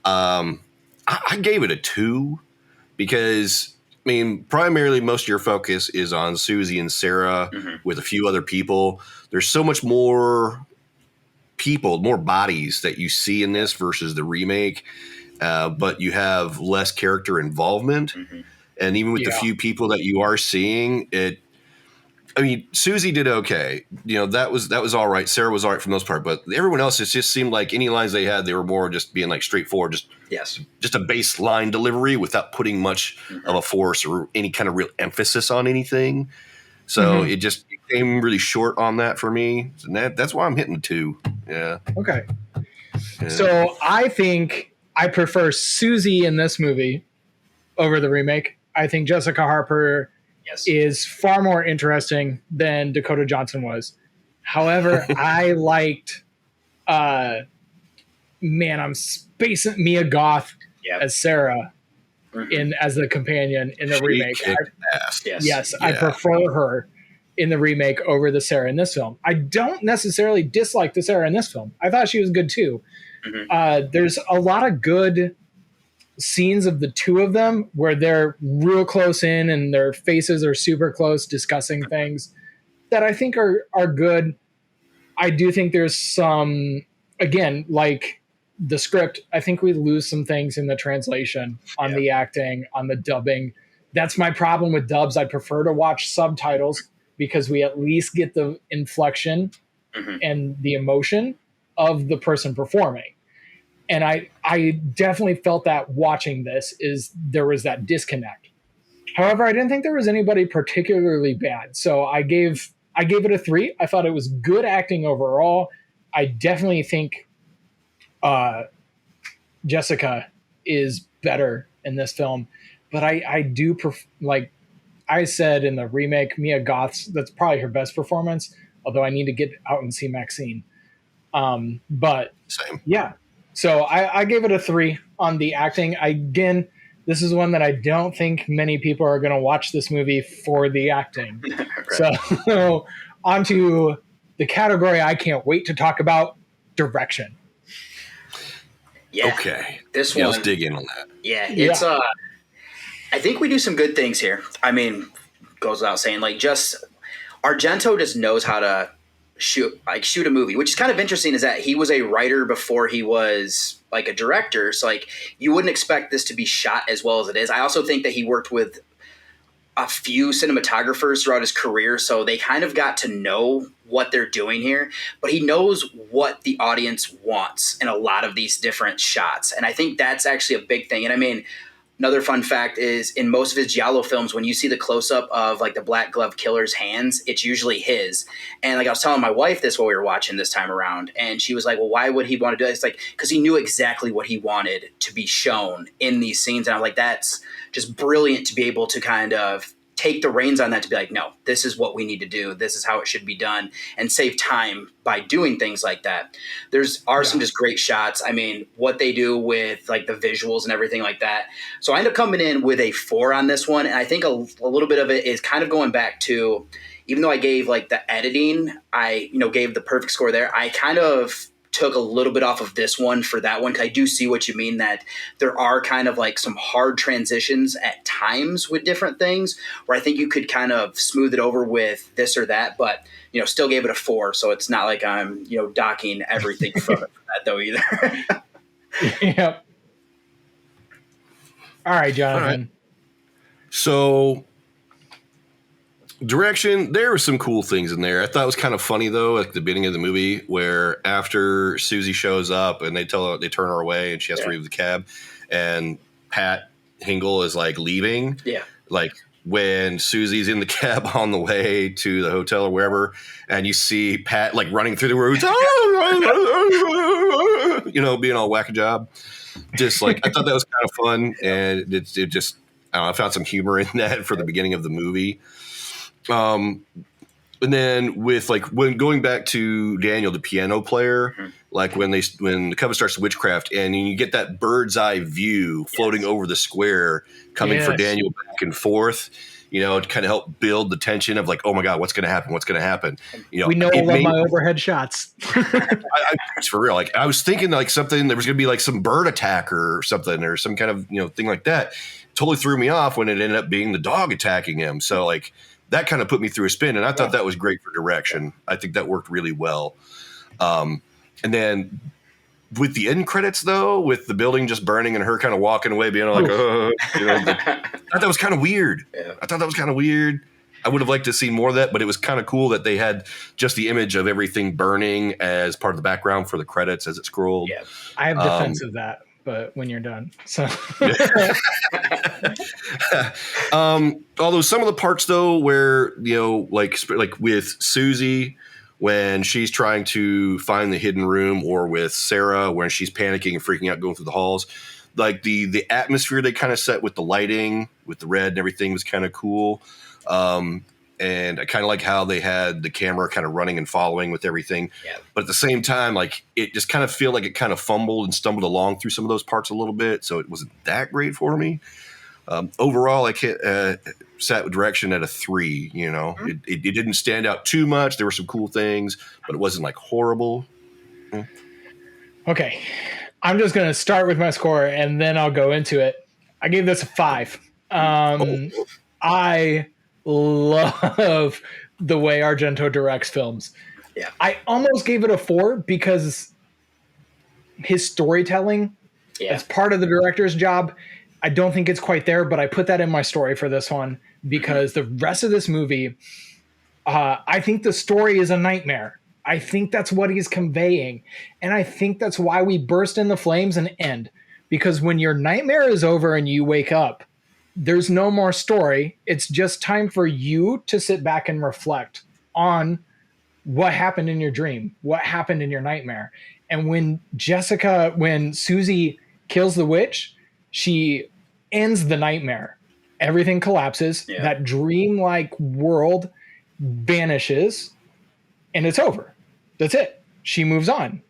C: I gave it a 2 because, I mean, primarily most of your focus is on Susie and Sarah with a few other people. There's so much more people, more bodies that you see in this versus the remake, but you have less character involvement. And even with the few people that you are seeing, Susie did okay. That was all right. Sarah was all right for the most part, but everyone else, it just seemed like any lines they had, they were more just being like straightforward, just a baseline delivery without putting much of a force or any kind of real emphasis on anything. So it just came really short on that for me. And that's why I'm hitting the 2. Yeah.
B: Okay. Yeah. So I think I prefer Susie in this movie over the remake. I think Jessica Harper is far more interesting than Dakota Johnson was. However, I liked, I'm spacing Mia Goth as Sarah as the companion in the remake. I prefer her in the remake over the Sarah in this film. I don't necessarily dislike the Sarah in this film. I thought she was good too. There's a lot of good scenes of the two of them where they're real close in and their faces are super close discussing things that I think are good. I do think there's some, again, like the script, I think we lose some things in the translation on the acting, on the dubbing That's my problem with dubs. I prefer to watch subtitles because we at least get the inflection and the emotion of the person performing. And I definitely felt that watching this is there was that disconnect. However, I didn't think there was anybody particularly bad. So I gave it a 3. I thought it was good acting overall. I definitely think Jessica is better in this film, but I do like I said in the remake, Mia Goth's, that's probably her best performance, although I need to get out and see Maxine. But
C: Same.
B: Yeah. So I gave it a 3 on the acting. Again, this is one that I don't think many people are going to watch this movie for the acting. Right. So onto the category I can't wait to talk about, direction.
D: Yeah.
C: Okay.
D: This one.
C: Let's dig in on that.
D: Yeah. It's I think we do some good things here. I mean, goes without saying, like, just Argento just knows how to shoot a movie, which is kind of interesting, is that he was a writer before he was like a director. So like you wouldn't expect this to be shot as well as it is. I also think that he worked with a few cinematographers throughout his career, so they kind of got to know what they're doing here, but he knows what the audience wants in a lot of these different shots. And I think that's actually a big thing. And I mean, another fun fact is in most of his giallo films, when you see the close-up of like the black glove killer's hands, it's usually his. And like I was telling my wife this while we were watching this time around, and she was like, well, why would he want to do that? It's like, because he knew exactly what he wanted to be shown in these scenes. And I'm like, that's just brilliant to be able to kind of take the reins on that, to be like, no, this is what we need to do. This is how it should be done, and save time by doing things like that. Some just great shots. I mean, what they do with like the visuals and everything like that. So I end up coming in with a 4 on this one. And I think a little bit of it is kind of going back to, even though I gave like the editing, I gave the perfect score there, I kind of took a little bit off of this one for that one, because I do see what you mean, that there are kind of like some hard transitions at times with different things where I think you could kind of smooth it over with this or that, but still gave it a 4. So it's not like I'm docking everything from it for that though either.
B: Yep. All right, Jonathan. All right.
C: So direction, there were some cool things in there. I thought it was kind of funny though, at the beginning of the movie, where after Susie shows up and they turn her away and she has to leave the cab, and Pat Hingle is like leaving. Yeah. Like when Susie's in the cab on the way to the hotel or wherever, and you see Pat like running through the woods, being all whack-a-job. Just like, I thought that was kind of fun, and it just, I found some humor in that for the beginning of the movie. And then when going back to Daniel, the piano player, like when the cover starts witchcraft, and you get that bird's eye view floating over the square, coming for Daniel back and forth, to kind of help build the tension of like, oh my God, what's going to happen? What's going to happen?
B: We know I love my overhead shots.
C: It's for real. Like I was thinking like something, there was going to be like some bird attack or something, or some kind of, thing like that. Totally threw me off when it ended up being the dog attacking him. So like, that kind of put me through a spin, and I thought that was great for direction. I think that worked really well. And then with the end credits, though, with the building just burning and her kind of walking away, being like, I thought that was kind of weird. Yeah. I thought that was kind of weird. I would have liked to see more of that, but it was kind of cool that they had just the image of everything burning as part of the background for the credits as it scrolled. Yeah,
B: I have defense of that. But when you're done, so although some of the parts though, where like with Susie when she's trying to find the hidden room, or with Sarah when she's panicking and freaking out going through the halls, like the atmosphere they kind of set with the lighting, with the red and everything, was kind of cool. And I kind of like how they had the camera kind of running and following with everything. Yeah. But at the same time, like it just kind of feel like it kind of fumbled and stumbled along through some of those parts a little bit. So it wasn't that great for me. Overall, I sat with direction at a 3. It didn't stand out too much. There were some cool things, but it wasn't like horrible. Okay. I'm just going to start with my score and then I'll go into it. I gave this a 5. I love the way Argento directs films. Yeah. I almost gave it a 4 because his storytelling as part of the director's job I don't think it's quite there, but I put that in my story for this one because the rest of this movie, I think the story is a nightmare. I think that's what he's conveying. And I think that's why we burst in the flames and end. Because when your nightmare is over and you wake up, there's no more story. It's just time for you to sit back and reflect on what happened in your dream, what happened in your nightmare. And when Susie kills the witch, she ends the nightmare. Everything collapses. Yeah. That dreamlike world vanishes and it's over. That's it. She moves on.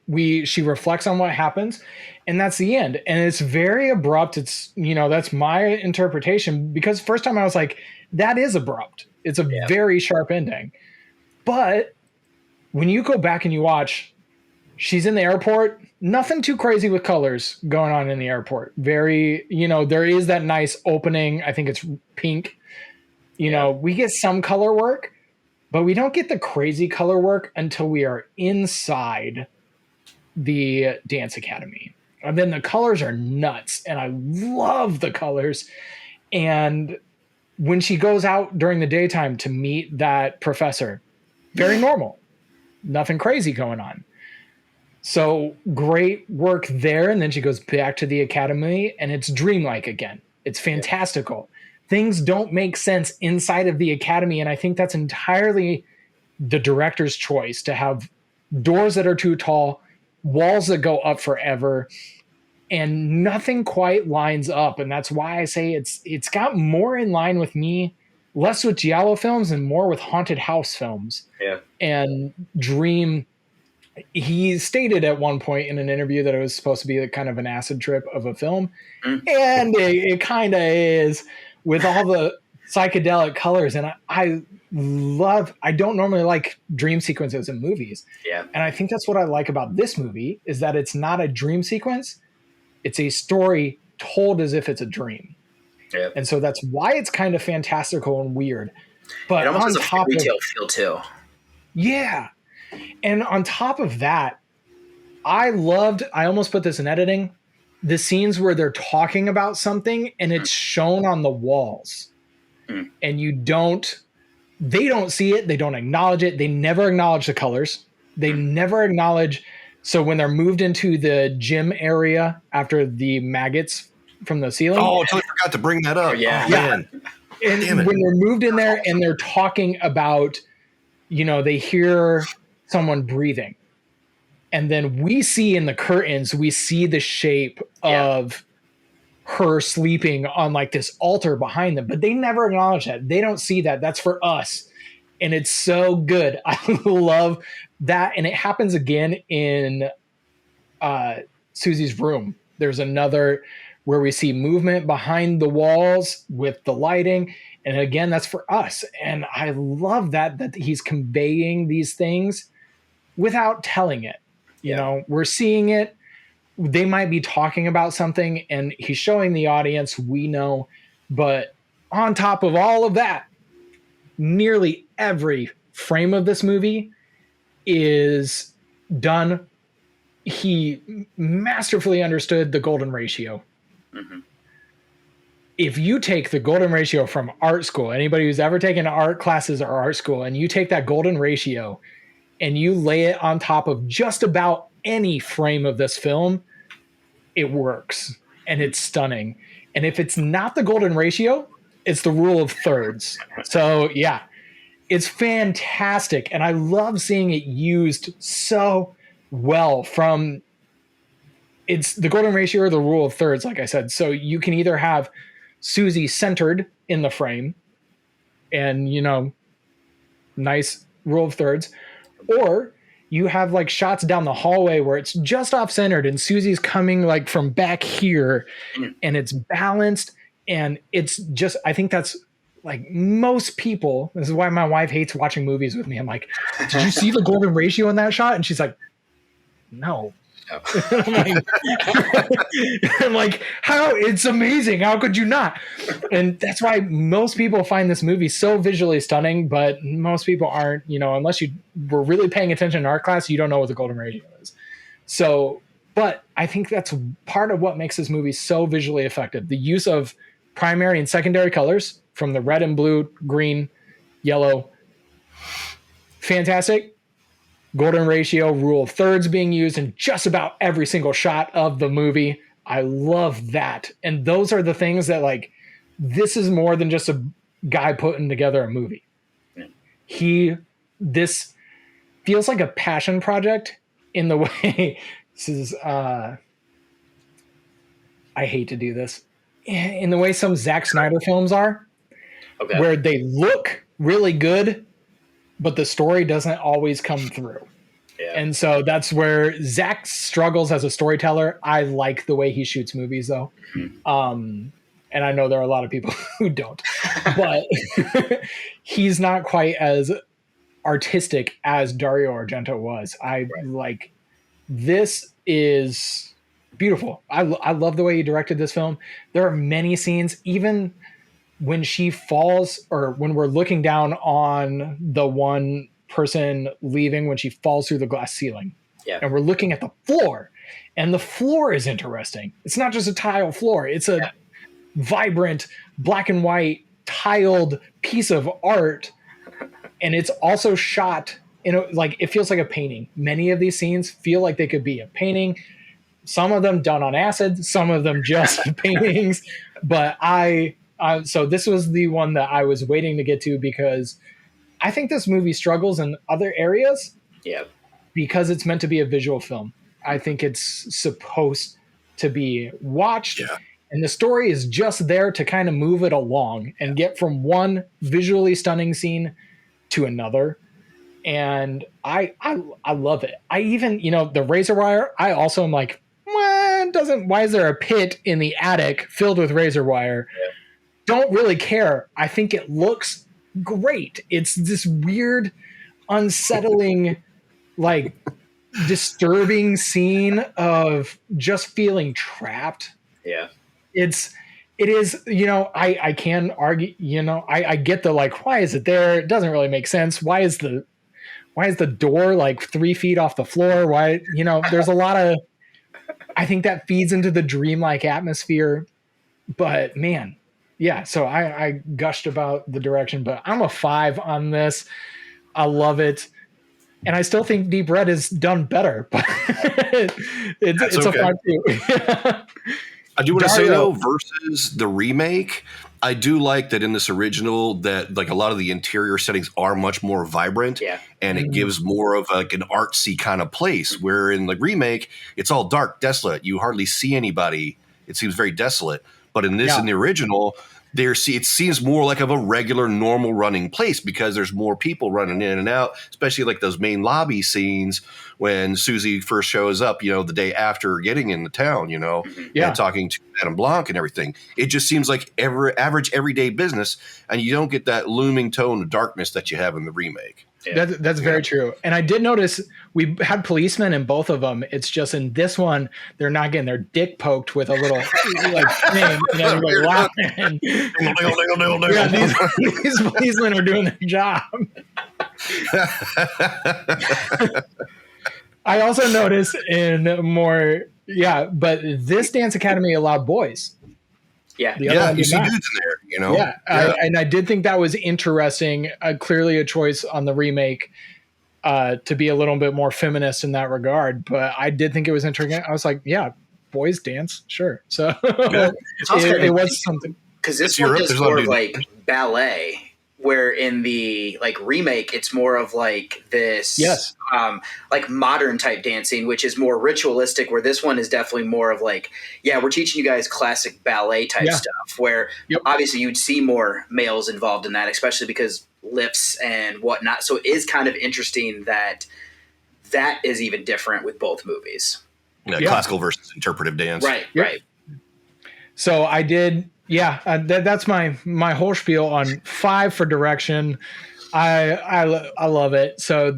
B: She reflects on what happens and that's the end. And it's very abrupt. It's, that's my interpretation because first time I was like, that is abrupt. It's a very sharp ending. But when you go back and you watch, she's in the airport, nothing too crazy with colors going on in the airport. Very, there is that nice opening. I think it's pink. We get some color work, but we don't get the crazy color work until we are inside the dance academy. And then the colors are nuts. And I love the colors. And when she goes out during the daytime to meet that professor, very normal. Nothing crazy going on. So great work there. And then she goes back to the academy and it's dreamlike again. It's fantastical. Things don't make sense inside of the academy. And I think that's entirely the director's choice to have doors that are too tall, walls that go up forever, and nothing quite lines up. And that's why I say it's got more in line with me, less with giallo films and more with haunted house films. Yeah. And dream. He stated at one point in an interview that it was supposed to be kind of an acid trip of a film. And it kind of is with all the psychedelic colors. And I don't normally like dream sequences in movies. Yeah. And I think that's what I like about this movie is that it's not a dream sequence. It's a story told as if it's a dream. Yep. And so that's why it's kind of fantastical and weird. But
D: it almost has a fairy tale feel too.
B: Yeah. And on top of that, I almost put this in editing, the scenes where they're talking about something and it's shown on the walls. And they don't see it. They don't acknowledge it. They never acknowledge the colors. They never acknowledge. So when they're moved into the gym area after the maggots from the ceiling.
C: Oh, I totally forgot to bring that up.
D: Yeah.
C: Oh, man.
B: And when they're moved in there and they're talking about, they hear someone breathing. And then we see in the curtains, we see the shape of her sleeping on like this altar behind them, but they never acknowledge that. They don't see that. That's for us. And it's so good. I love that. And it happens again in Susie's room. There's another where we see movement behind the walls with the lighting. And again, that's for us. And I love that he's conveying these things without telling it. We're seeing it. They might be talking about something and he's showing the audience, we know. But on top of all of that, nearly every frame of this movie is done. He masterfully understood the golden ratio. Mm-hmm. If you take the golden ratio from art school, anybody who's ever taken art classes or art school, and you take that golden ratio and you lay it on top of just about any frame of this film, it works and it's stunning. And if it's not the golden ratio, it's the rule of thirds. So yeah, it's fantastic. And I love seeing it used so well from it's the golden ratio or the rule of thirds, like I said. So you can either have Susie centered in the frame and, nice rule of thirds, or you have like shots down the hallway where it's just off centered and Susie's coming like from back here and it's balanced. And it's just, I think that's like most people, this is why my wife hates watching movies with me. I'm like, did you see the golden ratio in that shot? And she's like, no. I'm like, how? It's amazing. How could you not? And that's why most people find this movie so visually stunning, but most people aren't, unless you were really paying attention in art class, you don't know what the golden ratio is. So But I think that's part of what makes this movie so visually effective. The use of primary and secondary colors from the red and blue, green, yellow. Fantastic. Golden ratio, rule of thirds being used in just about every single shot of the movie. I love that. And those are the things that, like, this is more than just a guy putting together a movie. This feels like a passion project in the way this is, I hate to do this, in the way some Zack Snyder films are, where they look really good, but the story doesn't always come through. Yeah. And so that's where Zack struggles as a storyteller. I like the way he shoots movies, though. Mm-hmm. And I know there are a lot of people who don't, but he's not quite as artistic as Dario Argento was. Like, this is beautiful. I love the way he directed this film. There are many scenes, even when she falls, or when we're looking down on the one person leaving, when she falls through the glass ceiling, and we're looking at the floor, and the floor is interesting. It's not just a tile floor. It's a vibrant black and white tiled piece of art. And it's also shot in it feels like a painting. Many of these scenes feel like they could be a painting. Some of them done on acid, some of them just paintings. But so this was the one that I was waiting to get to, because I think this movie struggles in other areas. Yeah. Because it's meant to be a visual film. I think it's supposed to be watched. Yeah. And the story is just there to kind of move it along and get from one visually stunning scene to another. And I love it. I even, the razor wire, I also am like, why is there a pit in the attic filled with razor wire? Yeah. Don't really care. I think it looks great. It's this weird, unsettling, like, disturbing scene of just feeling trapped. Yeah. It is, I can argue, I get the, like, why is it there? It doesn't really make sense. Why is the door like 3 feet off the floor? Why, there's a lot of, I think that feeds into the dreamlike atmosphere, but man, yeah. So I gushed about the direction, but I'm a 5 on this. I love it. And I still think Deep Red is done better, but it's okay. A 5 too.
C: I do want to say, though, versus the remake, I do like that in this original that, like, a lot of the interior settings are much more vibrant, and it gives more of like an artsy kind of place, where in the remake, it's all dark, desolate. You hardly see anybody. It seems very desolate. But in this, in the original, it seems more like of a regular, normal running place, because there's more people running in and out, especially like those main lobby scenes when Susie first shows up, the day after getting in the town, and talking to Madame Blanc and everything. It just seems like average everyday business, and you don't get that looming tone of darkness that you have in the remake.
B: Yeah. That's very true. And I did notice we had policemen in both of them. It's just in this one, they're not getting their dick poked with a little like thing, and everybody laughing. These policemen are doing their job. I also noticed but this dance academy allowed boys.
C: Yeah, you see dudes in there,
B: Yeah, and I did think that was interesting. Clearly a choice on the remake to be a little bit more feminist in that regard. But I did think it was interesting. I was like, yeah, boys dance, sure. So it was something.
D: Because this one is more of like ballet, where in the like remake, it's more of like this, like modern type dancing, which is more ritualistic, where this one is definitely more of like, we're teaching you guys classic ballet type stuff, where obviously you'd see more males involved in that, especially because lifts and whatnot. So it is kind of interesting that is even different with both movies.
C: Classical versus interpretive dance.
D: Right.
B: So I did... that's my whole spiel on 5 for direction. I love it. So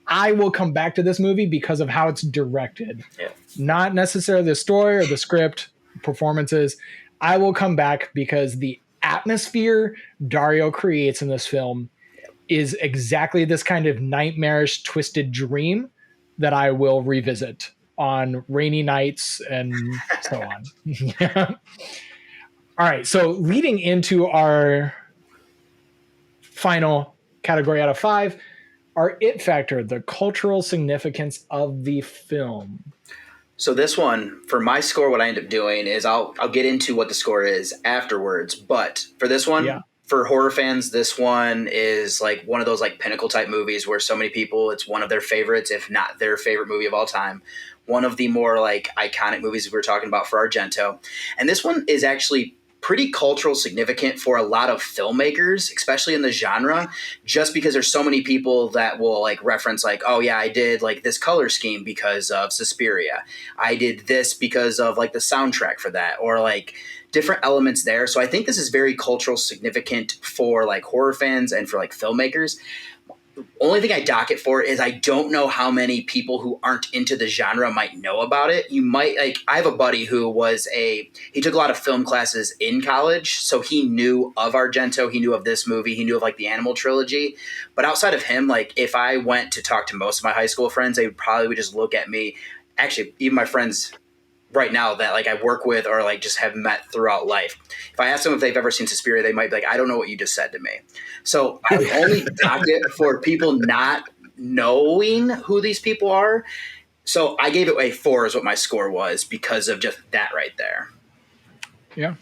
B: I will come back to this movie because of how it's directed, not necessarily the story or the script, performances. I will come back because the atmosphere Dario creates in this film is exactly this kind of nightmarish, twisted dream that I will revisit on rainy nights and so on. Yeah. All right. So leading into our final category out of 5, our it factor, the cultural significance of the film.
D: So this one, for my score, what I end up doing is I'll get into what the score is afterwards. But for this one,
B: Yeah.
D: for horror fans, this one is like one of those like pinnacle type movies where so many people, it's one of their favorites, if not their favorite movie of all time. One of the more like iconic movies we were talking about for Argento. And this one is actually pretty cultural significant for a lot of filmmakers, especially in the genre, just because there's so many people that will like reference like, oh yeah, I did like this color scheme because of Suspiria. I did this because of like the soundtrack for that, or like different elements there. So I think this is very cultural significant for like horror fans and for like filmmakers. Only thing I dock it for is I don't know how many people who aren't into the genre might know about it. You might like, I have a buddy who he took a lot of film classes in college. So he knew of Argento. He knew of this movie. He knew of like the Animal trilogy. But outside of him, like if I went to talk to most of my high school friends, they probably would just look at me. Actually, even my friends right now that like I work with or like just have met throughout life. If I ask them if they've ever seen Suspiria, they might be like, I don't know what you just said to me. So I would only dock it for people not knowing who these people are. So I gave it a 4 is what my score was because of just that right there.
B: Yeah.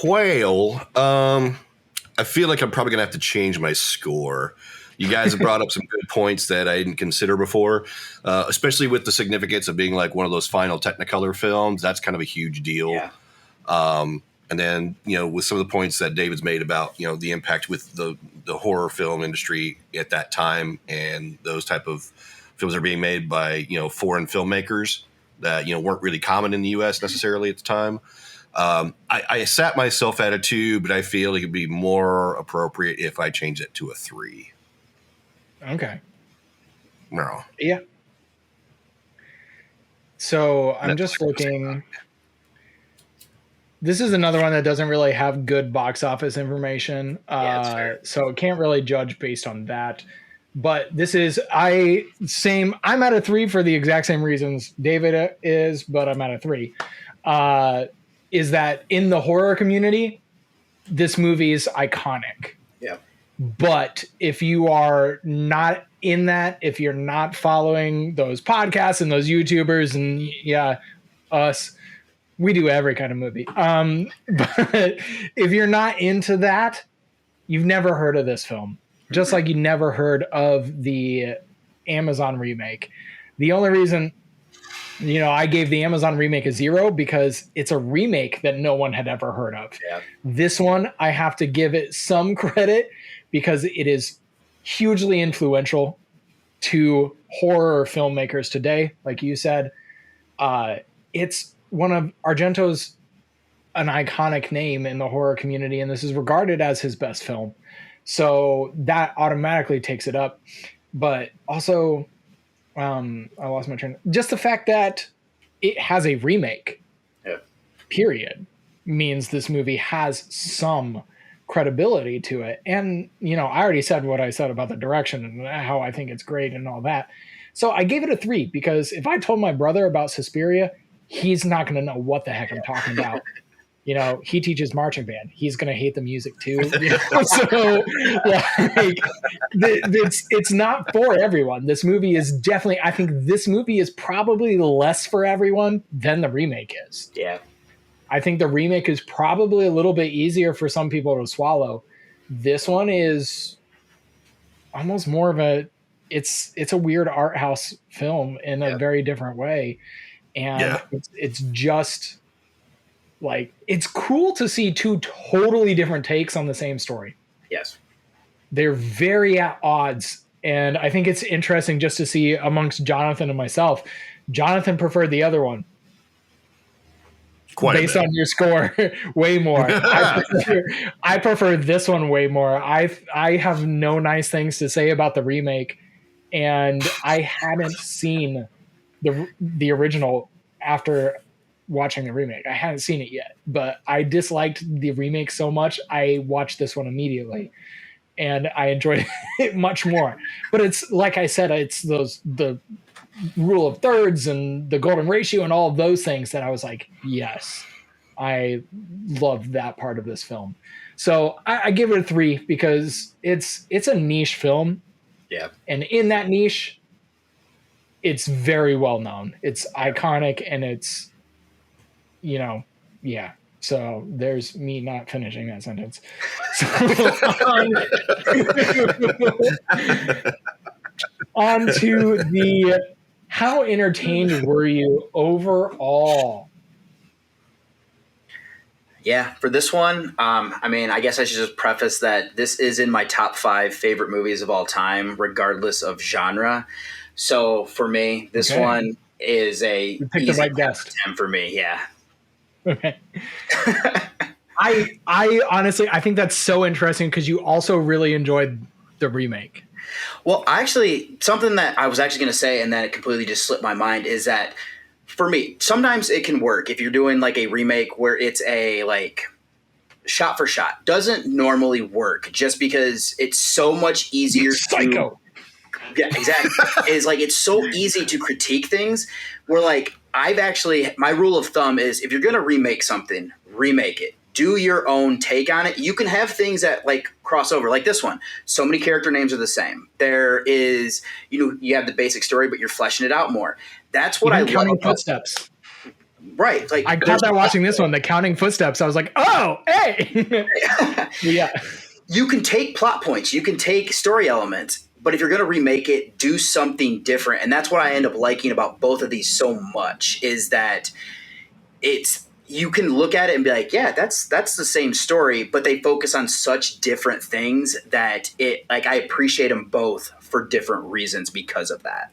C: Well, I feel like I'm probably going to have to change my score. You guys have brought up some good points that I didn't consider before, especially with the significance of being like one of those final Technicolor films. That's kind of a huge deal.
D: Yeah.
C: And then, with some of the points that David's made about, the impact with the horror film industry at that time and those type of films are being made by, foreign filmmakers that, weren't really common in the U.S. necessarily at the time. I sat myself at a 2, but I feel it could be more appropriate if I change it to a 3.
B: Okay.
C: No.
B: Yeah. So I'm just looking. This is another one that doesn't really have good box office information. So it can't really judge based on that. But this is I'm at a 3 for the exact same reasons David is, but I'm at a 3. Is that in the horror community, this movie is iconic.
D: Yeah.
B: But if you are not in that, if you're not following those podcasts and those YouTubers and us, we do every kind of movie. But if you're not into that, you've never heard of this film. Just like you never heard of the Amazon remake. The only reason, I gave the Amazon remake a 0 because it's a remake that no one had ever heard of.
D: Yeah.
B: This one, I have to give it some credit because it is hugely influential to horror filmmakers today. Like you said, it's one of Argento's an iconic name in the horror community, and this is regarded as his best film. So that automatically takes it up. But also, I lost my train. Just the fact that it has a remake, period, means this movie has some credibility to it. And, I already said what I said about the direction and how I think it's great and all that. So I gave it a 3 because if I told my brother about Suspiria, he's not going to know what the heck I'm talking about. He teaches marching band. He's going to hate the music too. So it's not for everyone. This movie is definitely, I think this movie is probably less for everyone than the remake is.
D: Yeah.
B: I think the remake is probably a little bit easier for some people to swallow. This one is almost more of it's a weird art house film in a very different way. And it's just like, it's cool to see 2 totally different takes on the same story.
D: Yes.
B: They're very at odds. And I think it's interesting just to see amongst Jonathan and myself. Jonathan preferred the other one. Based on your score, way more. I prefer this one way more. I have no nice things to say about the remake, and I hadn't seen the original after watching the remake. I hadn't seen it yet, but I disliked the remake so much I watched this one immediately, and I enjoyed it much more. But it's like I said, it's the rule of thirds and the golden ratio and all of those things that I was like, yes, I loved that part of this film. So I give it a 3 because it's a niche film.
D: Yeah.
B: And in that niche, it's very well known. It's iconic and it's, yeah. So there's me not finishing that sentence. So, on to the, how entertained were you overall?
D: Yeah, for this one, I guess I should just preface that this is in my top 5 favorite movies of all time, regardless of genre. So for me, this one is a
B: picked the right guest
D: 10 for me. Yeah.
B: Okay. I honestly, I think that's so interesting because you also really enjoyed the remake.
D: Well, actually, something that I was actually going to say and then it completely just slipped my mind is that for me, sometimes it can work if you're doing like a remake where it's a like shot for shot. Doesn't normally work just because it's so much easier.
B: Psycho.
D: Yeah, exactly. Is like it's so easy to critique things. Where like my rule of thumb is if you're going to remake something, remake it. Do your own take on it. You can have things that like cross over, like this one. So many character names are the same. There is, you have the basic story, but you're fleshing it out more. That's what I love.
B: Counting footsteps.
D: Right. Like
B: I caught that watching this one, the counting footsteps. I was like, oh, hey. Yeah.
D: You can take plot points. You can take story elements. But if you're going to remake it, do something different. And that's what I end up liking about both of these so much is that you can look at it and be like, yeah, that's the same story, but they focus on such different things that I appreciate them both for different reasons because of that.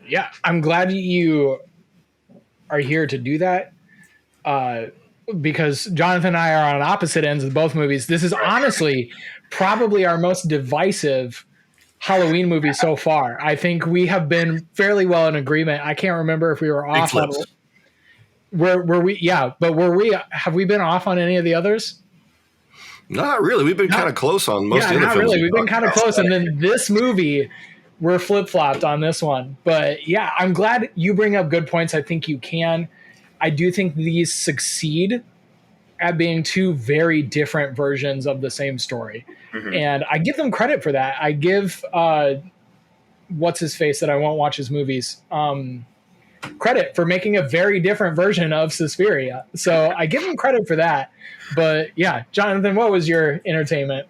B: Yeah, I'm glad you are here to do that because Jonathan and I are on opposite ends of both movies. This is honestly probably our most divisive Halloween movie so far. I think we have been fairly well in agreement. I can't remember if we were off on were we? Yeah, but have we been off on any of the others?
C: Not really. We've been kind of close on most of the other films.
B: Not really. We've been kind of close. And then this movie, we're flip-flopped on this one. But yeah, I'm glad you bring up good points. I think you can. I do think these succeed at being 2 very different versions of the same story. Mm-hmm. And I give them credit for that. I give what's his face that I won't watch his movies credit for making a very different version of Suspiria. So I give him credit for that. But yeah, Jonathan, what was your entertainment?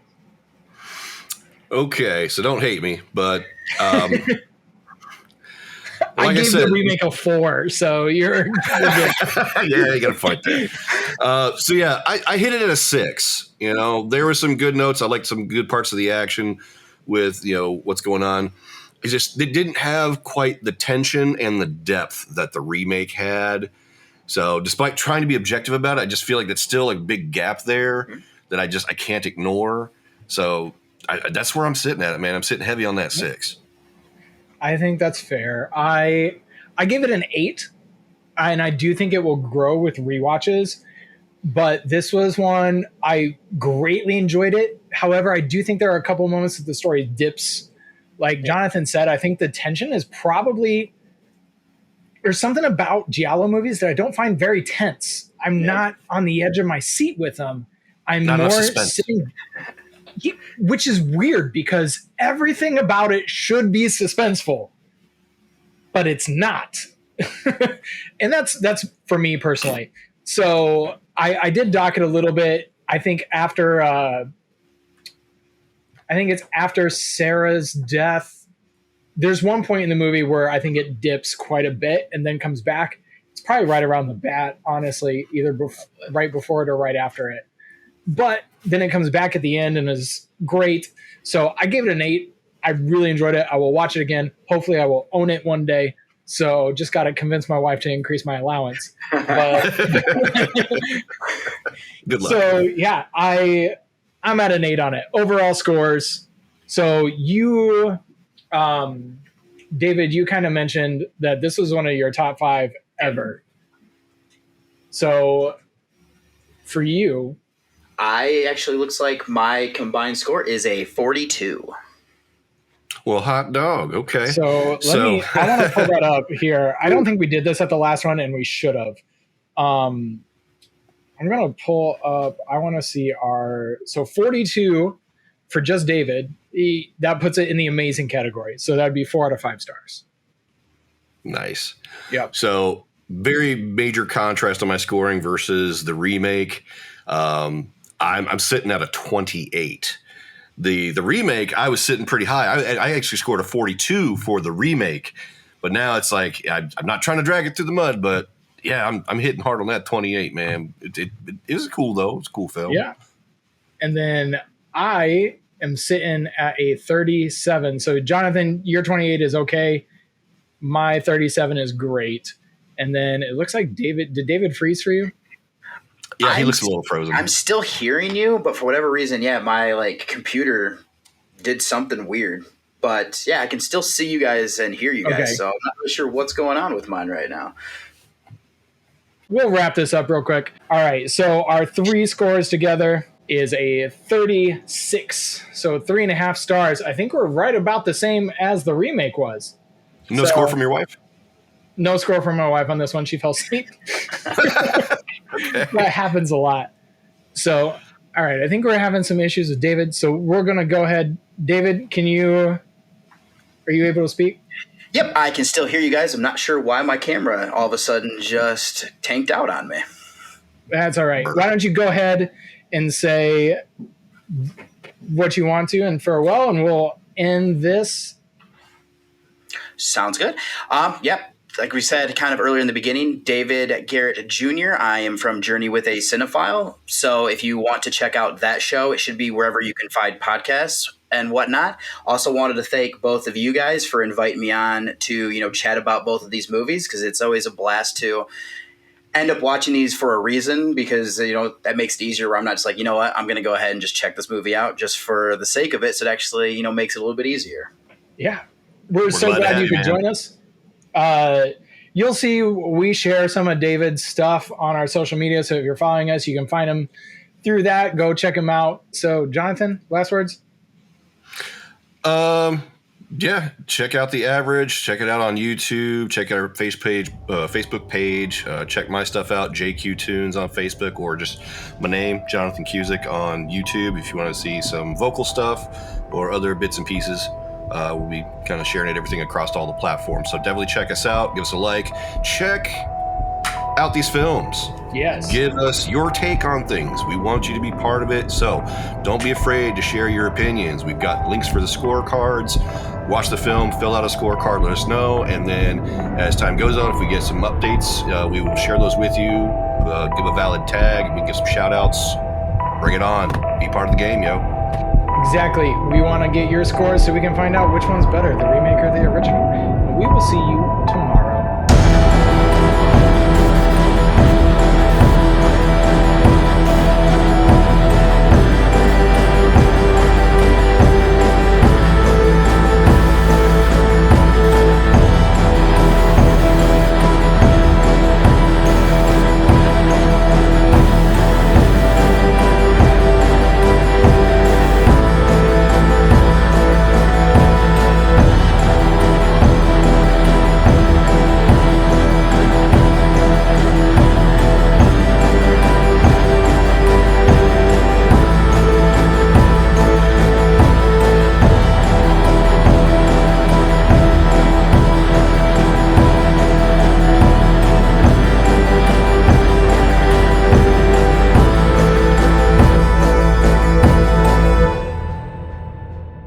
C: Okay, so don't hate me, but
B: I gave the remake a 4, so you're good.
C: Yeah, you got to fight that. So yeah, I hit it at a 6. There were some good notes. I liked some good parts of the action with what's going on. It's just they didn't have quite the tension and the depth that the remake had. So despite trying to be objective about it, I just feel like that's still a big gap there that I can't ignore. So that's where I'm sitting at it, man. I'm sitting heavy on that 6.
B: I think that's fair. I give it an 8, and I do think it will grow with rewatches. But this was one I greatly enjoyed it. However, I do think there are a couple moments that the story dips. Like Jonathan said, I think the tension is probably there's something about Giallo movies that I don't find very tense. I'm not on the edge of my seat with them. I'm not more sitting, which is weird because everything about it should be suspenseful, but it's not. And that's for me personally. So I did dock it a little bit. I think it's after Sarah's death. There's one point in the movie where I think it dips quite a bit and then comes back. It's probably right around the bat, honestly, either right before it or right after it. But then it comes back at the end and is great. So I gave it an 8. I really enjoyed it. I will watch it again. Hopefully I will own it one day. So just got to convince my wife to increase my allowance. But
C: good luck.
B: So yeah, I'm at an 8 on it. Overall scores. So you, David, you kind of mentioned that this was one of your top 5 ever. So for you,
D: I actually looks like my combined score is a 42.
C: Well, hot dog. Okay.
B: So I want to pull that up here. I don't think we did this at the last one, and we should have. I'm going to pull up, I want to see so 42 for just David. That puts it in the amazing category. So that'd be 4 out of 5 stars.
C: Nice.
B: Yep.
C: So very major contrast on my scoring versus the remake. I'm sitting at a 28. The remake, I was sitting pretty high. I actually scored a 42 for the remake, but now it's like I'm not trying to drag it through the mud, but yeah, I'm hitting hard on that 28, man. It was cool though. It's a cool film.
B: Yeah. And then I am sitting at a 37. So Jonathan, your 28 is okay. My 37 is great. And then it looks like did David freeze for you?
C: Yeah, he looks a little frozen.
D: I'm still hearing you, but for whatever reason, yeah, my computer did something weird. But yeah, I can still see you guys and hear you guys. Okay. So I'm not really sure what's going on with mine right now.
B: We'll wrap this up real quick. All right, so our 3 scores together is a 36. So 3.5 stars. I think we're right about the same as the remake was.
C: No score from your wife?
B: No score from my wife on this one. She fell asleep. Okay. That happens a lot. So, all right, I think we're having some issues with David. So we're going to go ahead. David, are you able to speak?
D: Yep, I can still hear you guys. I'm not sure why my camera all of a sudden just tanked out on me.
B: That's all right. Why don't you go ahead and say what you want to and farewell, and we'll end this.
D: Sounds good. Yep. Like we said kind of earlier in the beginning, David Garrett Jr. I am from Journey with a Cinephile. So if you want to check out that show, it should be wherever you can find podcasts and whatnot. Also wanted to thank both of you guys for inviting me on to, chat about both of these movies, because it's always a blast to end up watching these for a reason, because, that makes it easier where I'm not just like, you know what, I'm going to go ahead and just check this movie out just for the sake of it. So it actually, makes it a little bit easier.
B: Yeah. We're so glad you could join us. You'll see we share some of David's stuff on our social media. So if you're following us, you can find him through that. Go check him out. So Jonathan, last words?
C: Yeah, check out The Average. Check it out on YouTube. Check out our Facebook page. Check my stuff out, JQ Tunes on Facebook, or just my name, Jonathan Cusick, on YouTube if you want to see some vocal stuff or other bits and pieces. We'll be kind of sharing everything across all the platforms. So definitely check us out. Give us a like. Check out these films.
B: Yes.
C: Give us your take on things. We want you to be part of it. So don't be afraid to share your opinions. We've got links for the scorecards. Watch the film, fill out a scorecard, let us know. And then as time goes on, if we get some updates, we will share those with you. Give a valid tag. We can give some shout outs. Bring it on. Be part of the game, yo.
B: Exactly. We want to get your scores so we can find out which one's better, the remake or the original. We will see you